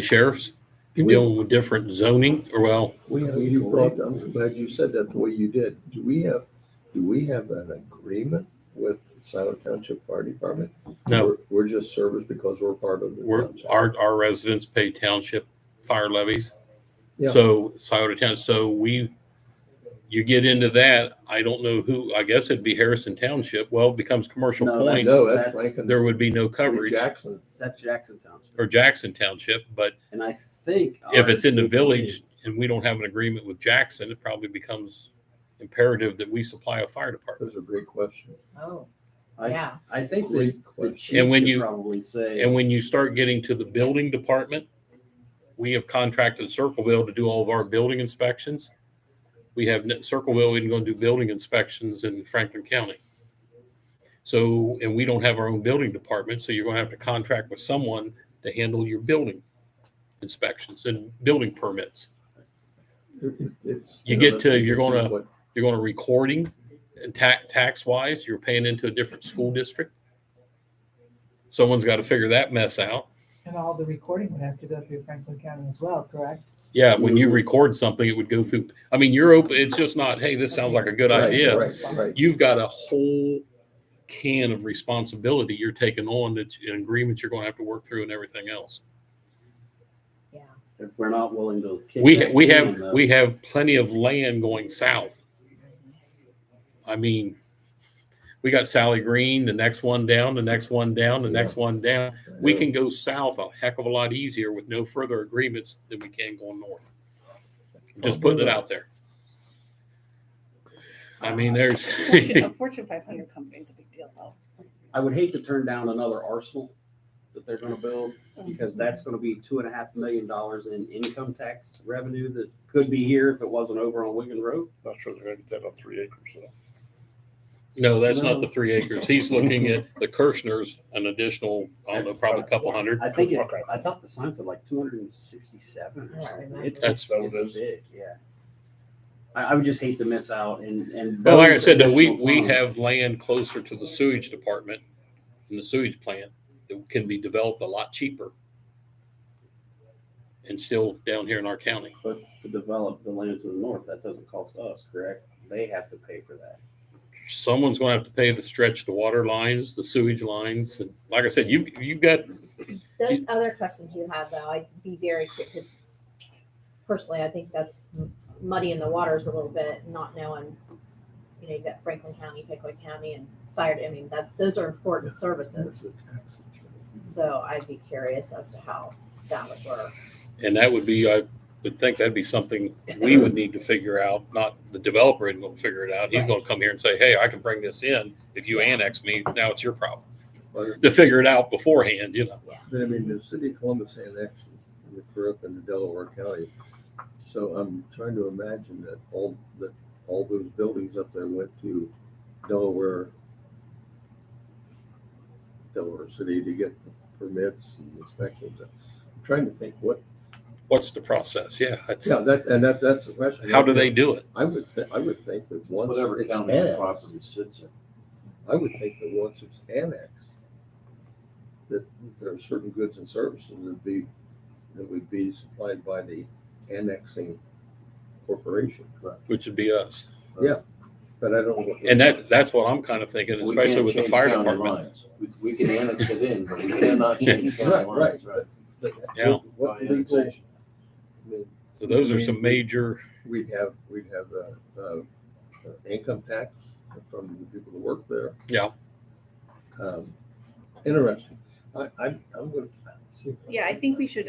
sheriffs. You're dealing with different zoning, or well, You brought, I'm glad you said that the way you did. Do we have an agreement with Silent Township Fire Department? no, We're just service because we're part of the we're, township. our residents pay township fire levies. Yeah. So Scioto Town, you get into that, I don't know who, I guess it'd be Harrison Township. Well, it becomes Commercial No, Point. No, that's That's- Franklin. There would be no coverage, Jackson. That's Jackson Township. or Jackson Township, but And I think. if our- it's in the village and we don't have an agreement with Jackson, it probably becomes imperative that we supply a fire department. Those are great questions. Oh, I- yeah. I think that Great the question. chief And when should you- probably say. And when you start getting to the building department, we have contracted Circleville to do all of our building inspections. We have Circleville isn't going to do building inspections in Franklin County. So, and we don't have our own building department, so you're going to have to contract with someone to handle your building inspections and building permits. It's You get to- interesting you're see gonna- what- You're going to recording and tax wise, you're paying into a different school district. Someone's got to figure that mess out. And all the recording would have to go through Franklin County as well, correct? Yeah, when you record something, it would go through. I mean, you're open. It's just not, hey, this sounds like a good Right, idea. Right. You've got a whole can of responsibility you're taking on, that's an agreement you're going to have to work through and everything else. if we're not willing to. kick We, that we can, have, though. we have plenty of land going south. I mean, we got Sally Green, the next one down, the next one down, the next one down. We can go south a heck of a lot easier with no further agreements than we can going north. Just putting it out there. I mean, there's, A Fortune 500 company is a big deal, though. I would hate to turn down another arsenal that they're gonna build, because that's gonna be $2.5 million in income tax revenue that could be here if it wasn't over on Wigan Road. Not sure they're gonna get that on 3 acres, so. no, that's not the 3 acres. He's looking at the Kirschner's, an additional, I don't know, probably a couple hundred. I think Okay. I thought the sign said like 267 or Yeah, something. remember. It's That's what it it's is. big, yeah. I would just hate to miss out and. Well, like I those said, though, additional we funds- have land closer to the sewage department and the sewage plant that can be developed a lot cheaper and still down here in our county. But to develop the land to the north, that doesn't cost us, correct? They have to pay for that. Someone's going to have to pay to stretch the water lines, the sewage lines, and like I said, you've got Those other questions you had, though, I'd be very quick, because personally, I think that's muddy in the waters a little bit, not knowing, you know, you've got Franklin County, Pickwick County, and fire, I mean, those are important services. So I'd be curious as to how that would work. and that would be, I would think that'd be something we would need to figure out, not the developer isn't going to figure it out. He's going to come here and say, hey, I can bring this in. If you annex me, now it's your problem. To figure it out beforehand, you know. But I mean, the city of Columbus annexed, we grew up in the Delaware County. So I'm trying to imagine that all those buildings up there went to Delaware City to get permits and inspections. I'm trying to think What's the process? Yeah. That's, that's the question. how do they do it? I would think that once Whatever it's county the annexed, property sits in. I would think that once it's annexed, that there are certain goods and services that would be supplied by the annexing corporation. Which would be us. But I don't know. what- And that's what I'm kind of thinking, We especially can't with the change fire county department. lines. We can annex it in, but we cannot change county Right, lines, right? but Yeah. What By legal, annexation. I mean, So those are some major, we'd have income tax from the people that work there. Yeah. Interesting. I'm going to see. Yeah, I think we should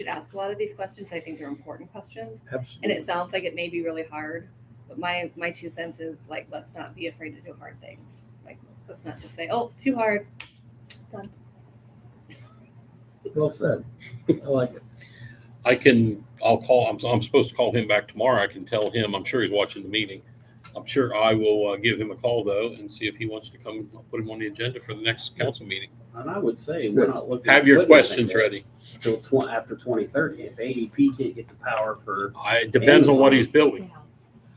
ask a lot of these questions. I think they're important questions. And Absolutely. it sounds like it may be really hard, but my 2 cents is like, let's not be afraid to do hard things. Like, let's not just say, oh, too hard. Done. Well said. I like it. I'm supposed to call him back tomorrow. I can tell him, I'm sure he's watching the meeting. I'm sure I will give him a call though and see if he wants to come. I'll put him on the agenda for the next council meeting. And I would say we're not looking. Have at your putting questions anything ready. there Till after 2030. If AEP can't get the power for, It depends on what he's building.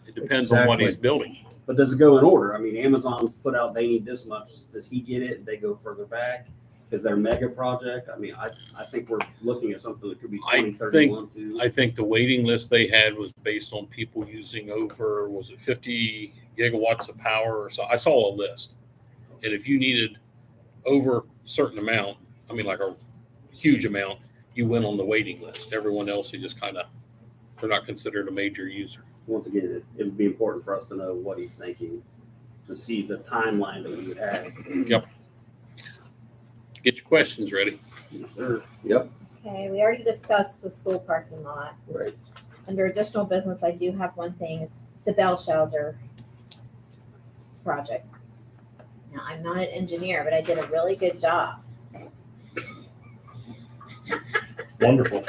It depends on what he's Exactly. building. but does it go in order? I mean, Amazon's put out, they need this much. Does he get it? They go further back? Because their mega project, I mean, I think we're looking at something that could be I 2031 too. I think the waiting list they had was based on people using over, was it 50 gigawatts of power or so? I saw a list. And if you needed over a certain amount, I mean like a huge amount, you went on the waiting list. Everyone else, you just kind of, they're not considered a major user. Once again, it would be important for us to know what he's thinking, to see the timeline that we would have. Get your questions ready. Sure. Yep, Okay, we already discussed the school parking lot. right. Under additional business, I do have one thing. It's the Bellshauser project. Now, I'm not an engineer, but I did a really good job. Wonderful.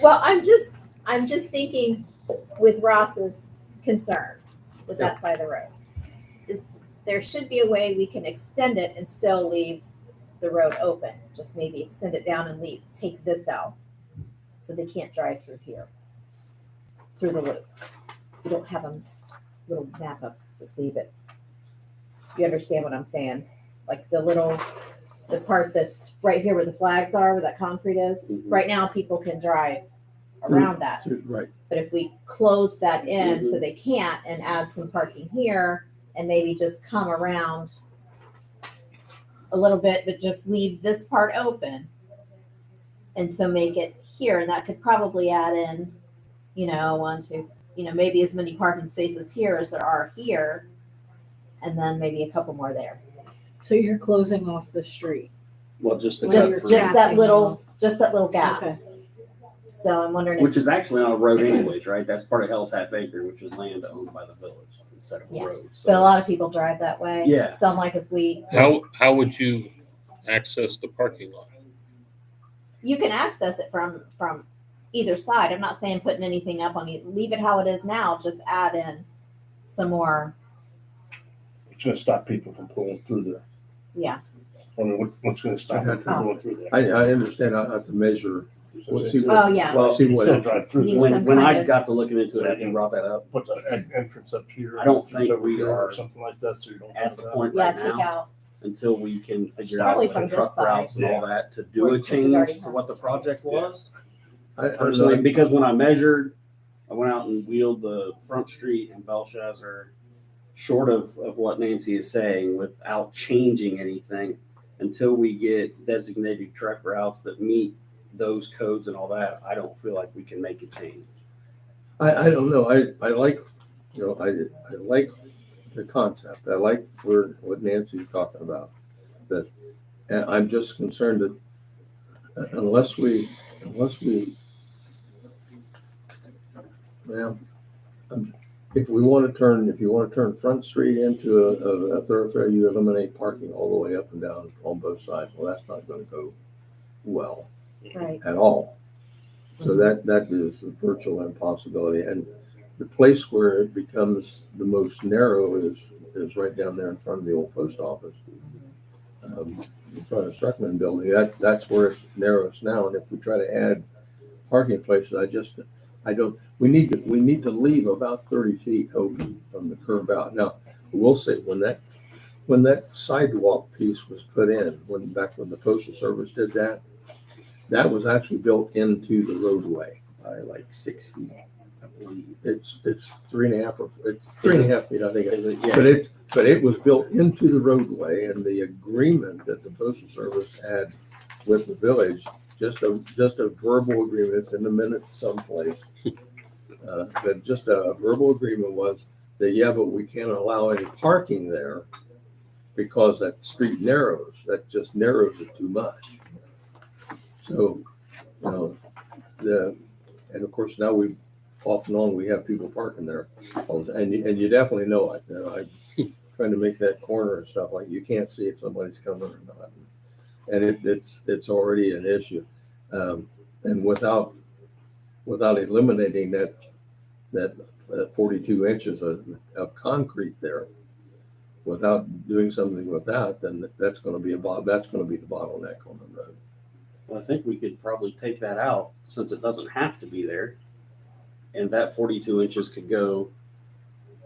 Well, I'm just thinking with Ross's concern with that side of the road. There should be a way we can extend it and still leave the road open. Just maybe extend it down and take this out. So they can't drive through here. Through the loop. We don't have a little map up to see, but you understand what I'm saying? Like the part that's right here where the flags are, where that concrete is. Right now, people can drive around that. Right. But if we close that in so they can't and add some parking here and maybe just come around a little bit, but just leave this part open. And so make it here, and that could probably add in, one, two, maybe as many parking spaces here as there are here, and then maybe a couple more there. So you're closing off the street. Well, just the Well, cut you're through, Just that Capping little gap. Okay. So I'm wondering which if, is actually on a road anyways, right? That's part of Hell's Half Acre, which is land owned by the village instead of a Yeah. road. So but a lot of people drive that way. Yeah. So I'm like, if we, How would you access the parking lot? you can access it from either side. I'm not saying putting anything up on you. Leave it how it is now. Just add in some more. It's gonna stop people from pulling through there. Yeah. I mean, what's gonna stop them from going through there? I understand. I have to measure. We'll see what- Oh, yeah. Well, see You what. still drive through Need there. when some when kind I of- got to looking into it after you brought that up, Put an entrance up here. I don't entrance think over we here, are or something like that, so you don't at have the that. point Yeah, right take now out. until we can figure out Probably with from the this truck side. routes and all that to do a Because it change already to has what the this project was. I Personally, don't know. because when I measured, I went out and wheeled the front street in Belshazzar short of what Nancy is saying without changing anything until we get designated truck routes that meet those codes and all that. I don't feel like we can make a change. I don't know. I like, I like the concept. I like what Nancy's talking about. That, and I'm just concerned that unless we, well, if you want to turn Front Street into a thoroughfare, you eliminate parking all the way up and down on both sides. Well, that's not going to go well Right. at all. So that is a virtual impossibility. And the place where it becomes the most narrow is right down there in front of the old post office. In front of Struckman building. That's where it's narrowest now. And if we try to add parking places, we need to leave about 30 feet open from the curb out. Now, we'll say when that sidewalk piece was put in, back when the Postal Service did that, that was actually built into the roadway. By like 6 feet, I believe. It's 3.5 feet, I think. Is it? Yeah. But it was built into the roadway, and the agreement that the Postal Service had with the village, just a verbal agreement, it's in the minutes someplace. But just a verbal agreement was that, yeah, but we can't allow any parking there because that street narrows, that just narrows it too much. So, and of course now off and on, we have people parking there. And you definitely know it. I'm trying to make that corner and stuff, like you can't see if somebody's coming or not. And it's already an issue. And without eliminating that 42 inches of concrete there, without doing something with that, then that's going to be the bottleneck on the road. Well, I think we could probably take that out since it doesn't have to be there. And that 42 inches could go,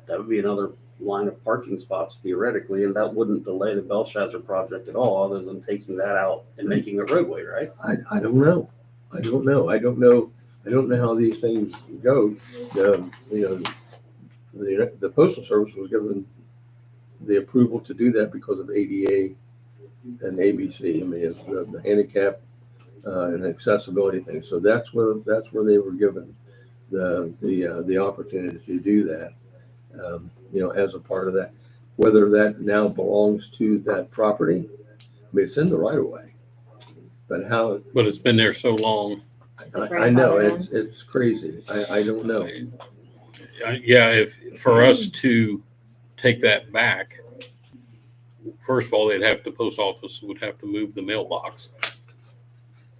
that would be another line of parking spots theoretically, and that wouldn't delay the Belshazzar project at all, other than taking that out and making a roadway, right? I don't know. I don't know how these things go. The Postal Service was given the approval to do that because of ADA and ABC. I mean, it's the handicap and accessibility thing. So that's where they were given the opportunity to do that. As a part of that, whether that now belongs to that property, I mean, it's in the right of way. But how? But it's been there so long. I know it's crazy. I don't know. Yeah, if for us to take that back, first of all, the post office would have to move the mailbox.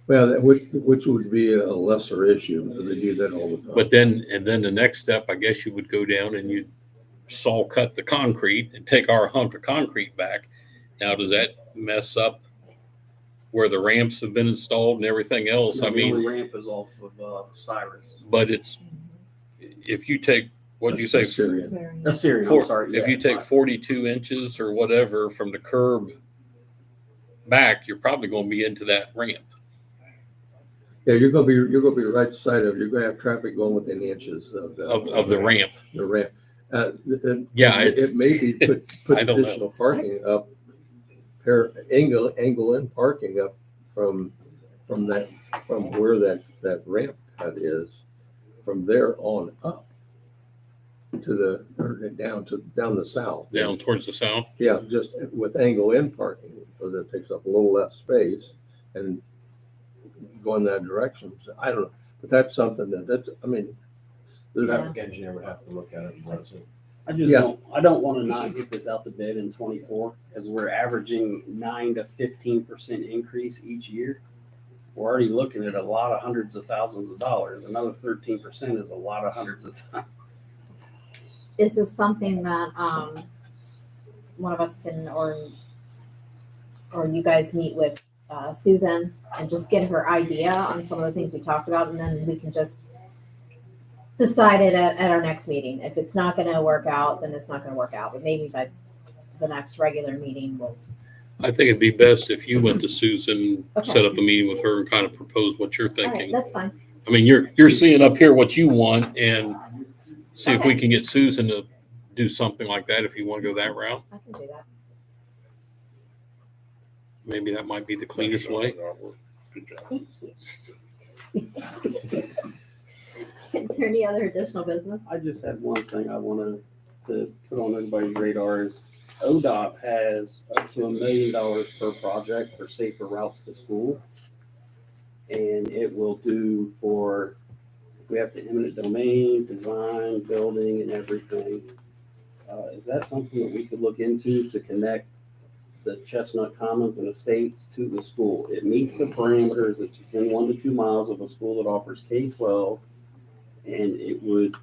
Well, which would be a lesser issue. They do that all the time. But then the next step, I guess you would go down and you'd saw cut the concrete and take our hunk of concrete back. Now, does that mess up where the ramps have been installed and everything else? No, I the mean, only ramp is off of Cyrus. but if you take, what'd you say? Syrian. That's Syrian, Four- I'm sorry. If you take 42 inches or whatever from the curb back, you're probably going to be into that ramp. Yeah, you're gonna be right side of. You're gonna have traffic going within inches of Of the ramp. The ramp. Yeah, it may be put I don't know. additional parking up, angle in parking up from from where that ramp cut is, from there on up or down the south. Down towards the south. Yeah, just with angle in parking, because it takes up a little less space and go in that direction. So I don't know, but that's something The there's, traffic engineer would have to look at it and let us see. I don't want to not get this out to bid in 24 because we're averaging 9 to 15% increase each year. We're already looking at a lot of hundreds of thousands of dollars. Another 13% is a lot of hundreds of thousands. Is this something that one of us can, or you guys meet with Susan and just get her idea on some of the things we talked about, and then we can just decide it at our next meeting. If it's not going to work out, then it's not going to work out. But maybe by the next regular meeting, we'll. I think it'd be best if you went to Susan, Okay. set up a meeting with her and kind of propose what you're All right, thinking. that's fine. I mean, you're seeing up here what you want and see if we Okay. can get Susan to do something like that if you want to go that route. I can do that. Maybe that might be the cleanest way. Good job. Thank you. Is there any other additional business? I just had one thing I wanted to put on everybody's radar is ODOT has up to $1 million per project for safer routes to school. And it will do for, we have the eminent domain, design, building and everything. Is that something that we could look into to connect the Chestnut Commons and Estates to the school? It meets the parameters. It's within 1 to 2 miles of a school that offers K-12. And it would,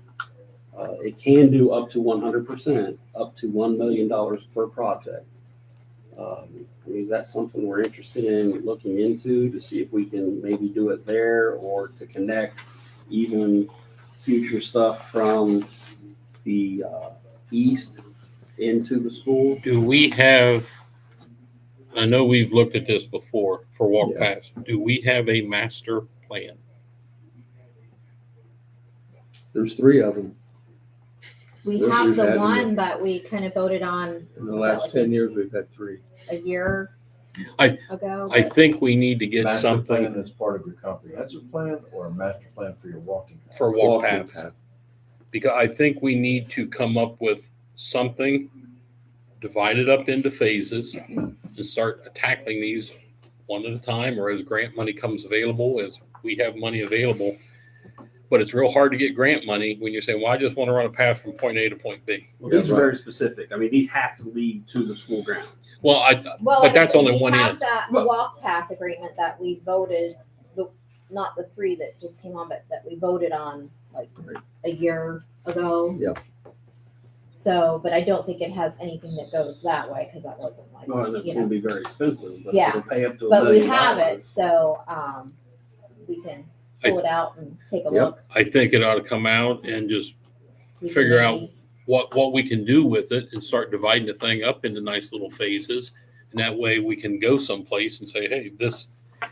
it can do up to 100%, up to $1 million per project. Is that something we're interested in looking into to see if we can maybe do it there or to connect even future stuff from the east into the school? Do we have, I know we've looked at this before for walk Yeah. paths. Do we have a master plan? there's 3 of them. We There's have the added one that we kind of voted on In the last 10 years, we've had 3. a year I- ago. I but think we need to get Master something plan is part of your comprehensive plan or a master plan for your walking path? for walk Walking paths. path. Because I think we need to come up with something, divide it up into phases and start tackling these one at a time or as grant money comes available, as we have money available. But it's real hard to get grant money when you're saying, well, I just want to run a path from point A to point B. Well, Yeah, these are right. very specific. I mean, these have to lead to the school grounds. Well, Well, but like I that's said, only we one have end. that Well- walk path agreement that we voted, not the 3 that just came on, but that we voted on like Right. a year ago. Yeah. So, but I don't think it has anything that goes that way because that wasn't like, Well, and it's you going know. to be very expensive, but Yeah. it'll pay up to $1 But we million. have it, so we can pull it out and take a Yep. look. I think it ought to come out and just We can figure out maybe- what we can do with it and start dividing the thing up into nice little phases. And that way we can go someplace and say, hey, this,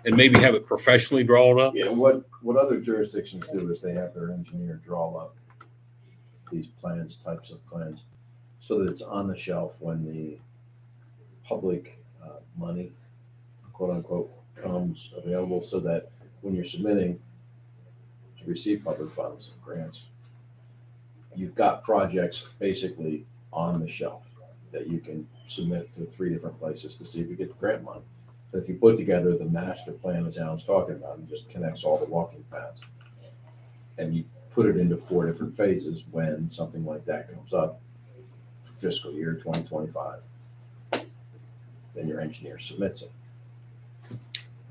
and maybe have it professionally drawn up. Yeah, what other jurisdictions do is they have their engineer draw up these types of plans, so that it's on the shelf when the public money, quote unquote, comes available, so that when you're submitting to receive public funds, grants, you've got projects basically on the shelf that you can submit to 3 different places to see if you get the grant money. But if you put together the master plan as Alan's talking about and just connects all the walking paths, and you put it into 4 different phases when something like that comes up for fiscal year 2025, then your engineer submits it.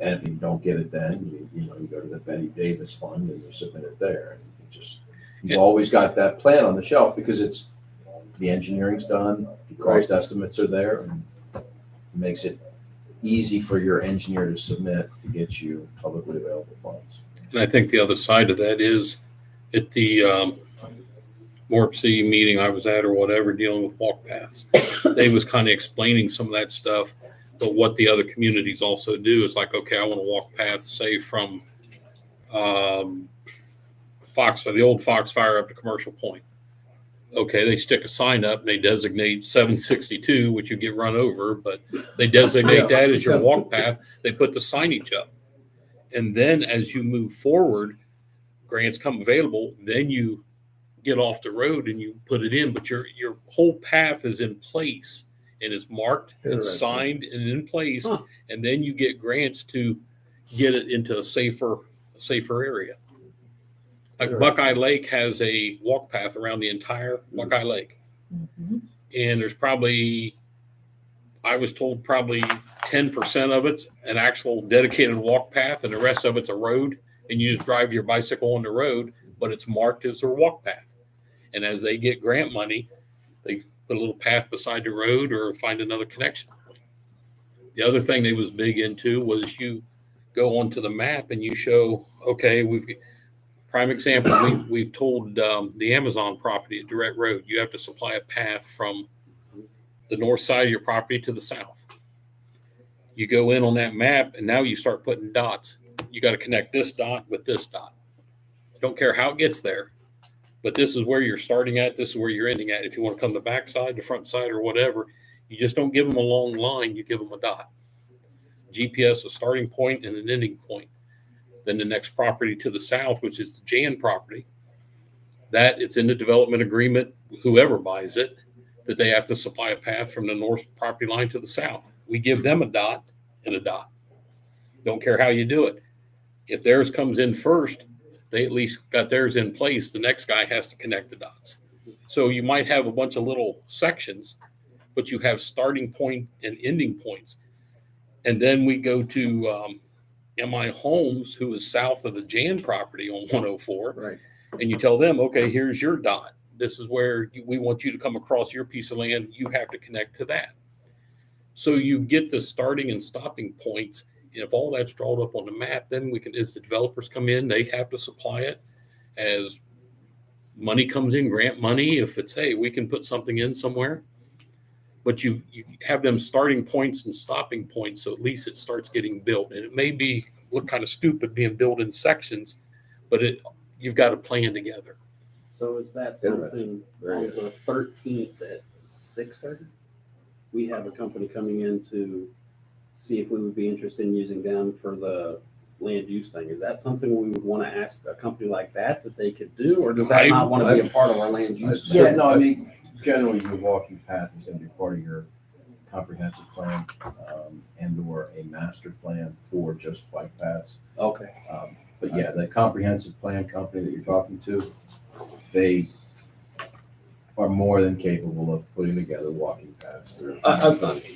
And if you don't get it then, you go to the Betty Davis Fund and you submit it there. And you've always got that plan on the shelf because the engineering's done, the cost estimates are there, and it makes it easy for your engineer to submit to get you publicly available funds. And I think the other side of that is at the Morp City meeting I was at or whatever, dealing with walk paths, they was kind of explaining some of that stuff. But what the other communities also do is like, okay, I want to walk paths, say from Foxfire, the old Foxfire up to Commercial Point. Okay, they stick a sign up and they designate 762, which you get run over, but they designate that as your walk path. They put the signage up. And then as you move forward, grants come available, then you get off the road and you put it in, but your whole path is in place and it's marked and Interesting. signed and in place. Huh. And then you get grants to get it into a safer area. Like Sure. Buckeye Lake has a walk path around the entire Buckeye Lake. Mhm. And there's probably, I was told probably 10% of it's an actual dedicated walk path and the rest of it's a road. And you just drive your bicycle on the road, but it's marked as a walk path. And as they get grant money, they put a little path beside the road or find another connection point. The other thing they was big into was you go onto the map and you show, okay, prime example, we've told the Amazon property at Direct Road, you have to supply a path from the north side of your property to the south. You go in on that map and now you start putting dots. You got to connect this dot with this dot. Don't care how it gets there, but this is where you're starting at. This is where you're ending at. If you want to come the back side, the front side, or whatever, you just don't give them a long line. You give them a dot. GPS, a starting point and an ending point. Then the next property to the south, which is the Jan property, that it's in the development agreement, whoever buys it, that they have to supply a path from the north property line to the south. We give them a dot and a dot. Don't care how you do it. If theirs comes in first, they at least got theirs in place. The next guy has to connect the dots. So you might have a bunch of little sections, but you have starting point and ending points. And then we go to MI Homes, who is south of the Jan property on 104. Right. And you tell them, okay, here's your dot. This is where we want you to come across your piece of land. You have to connect to that. So you get the starting and stopping points. And if all that's drawn up on the map, then we can, as the developers come in, they have to supply it. As money comes in, grant money, if it's, hey, we can put something in somewhere. But you have them starting points and stopping points, so at least it starts getting built. And it may look kind of stupid being built in sections, but you've got a plan together. So is that Interesting. something Very on good. the 13th at 6:30? We have a company coming in to see if we would be interested in using them for the land use thing. Is that something we would want to ask a company like that they could do, or does that not want to be a part of our land use? Yeah, no, I mean, generally your walking path is gonna be part of your comprehensive plan, and or a master plan for just bike paths. Okay. But yeah, the comprehensive plan company that you're talking to, they are more than capable of putting together walking paths.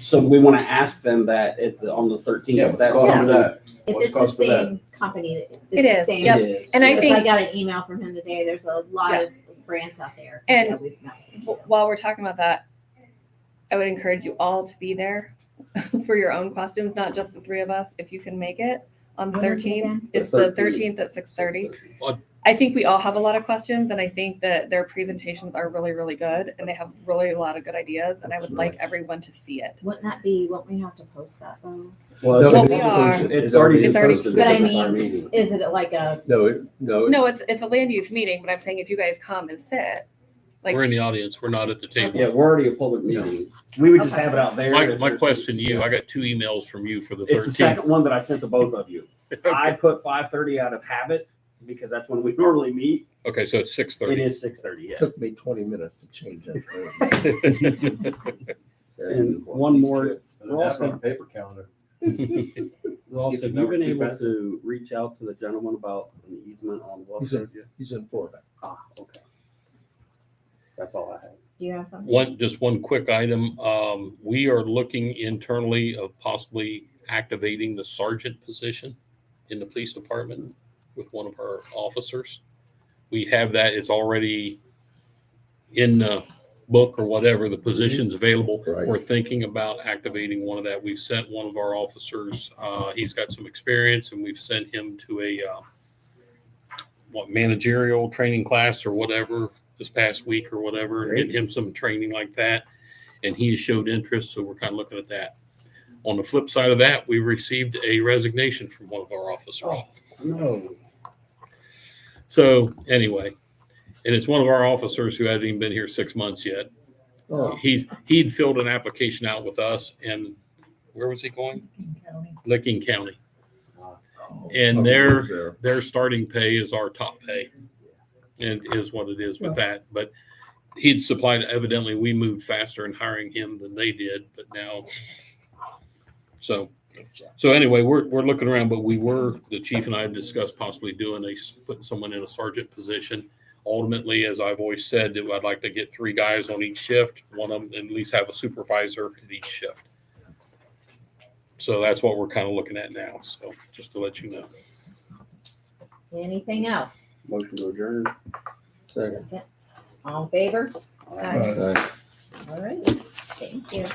So we want to ask them that on the 13th. Yeah, if what's that's cost for something- that? If What's it's the cost for that? same company, it's It the is, same. yep. It is. And I Because think I got an email from him today. There's a lot Yeah. of grants out there. And- that we've met. while we're talking about that, I would encourage you all to be there for your own questions, not just the three of us, if you can make it on the When is it 13th. again? It's the 13th at 6:30. Well, I think we all have a lot of questions, and I think that their presentations are really, really good, and they have really a lot of good ideas, and I would like everyone to see it. Won't we have to post that though? Well, Well, it's we are. It's already It's already- posted. But I This is our mean, meeting. is it like a, No, No, it's a land use meeting, but I'm saying if you guys come and sit, like- We're in the audience. We're not at the table. Yeah, we're already a public meeting. We would just Okay. have it out there. My question to you, I got 2 emails from you for the It's the 13th. second one that I sent to both of you. I put 5:30 out of habit because that's when we normally meet. Okay, so it's It 6:30. is 6:30, it yes. took me 20 minutes to change that. And one more, We're also on a paper calendar. Ross, have you Number been two able best. to reach out to the gentleman about an easement on Wells? He's in Florida. Ah, okay. That's all I have. do you have something? Just one quick item. We are looking internally of possibly activating the sergeant position in the police department with one of our officers. We have that. It's already in the book or whatever. The position's available. Right. We're thinking about activating one of that. We've sent one of our officers. He's got some experience, and we've sent him to a managerial training class or whatever this past week or whatever, and get him some training like that. And he showed interest, so we're kind of looking at that. On the flip side of that, we received a resignation from one of our officers. Oh, no. So anyway, and it's one of our officers who hasn't even been here 6 months yet. Oh, He'd filled an application out with us, and where was he going? Licking County. And There. their starting pay is our top pay, and is what it is with that. But he'd supplied, evidently we moved faster in hiring him than they did, but now, so anyway, we're looking around, but the chief and I have discussed possibly putting someone in a sergeant position. Ultimately, as I've always said, that I'd like to get 3 guys on each shift, one of them at least have a supervisor at each shift. So that's what we're kind of looking at now. So just to let you know. Anything else? Motion to adjourn. Second. All in favor? Aye. All right, thank you.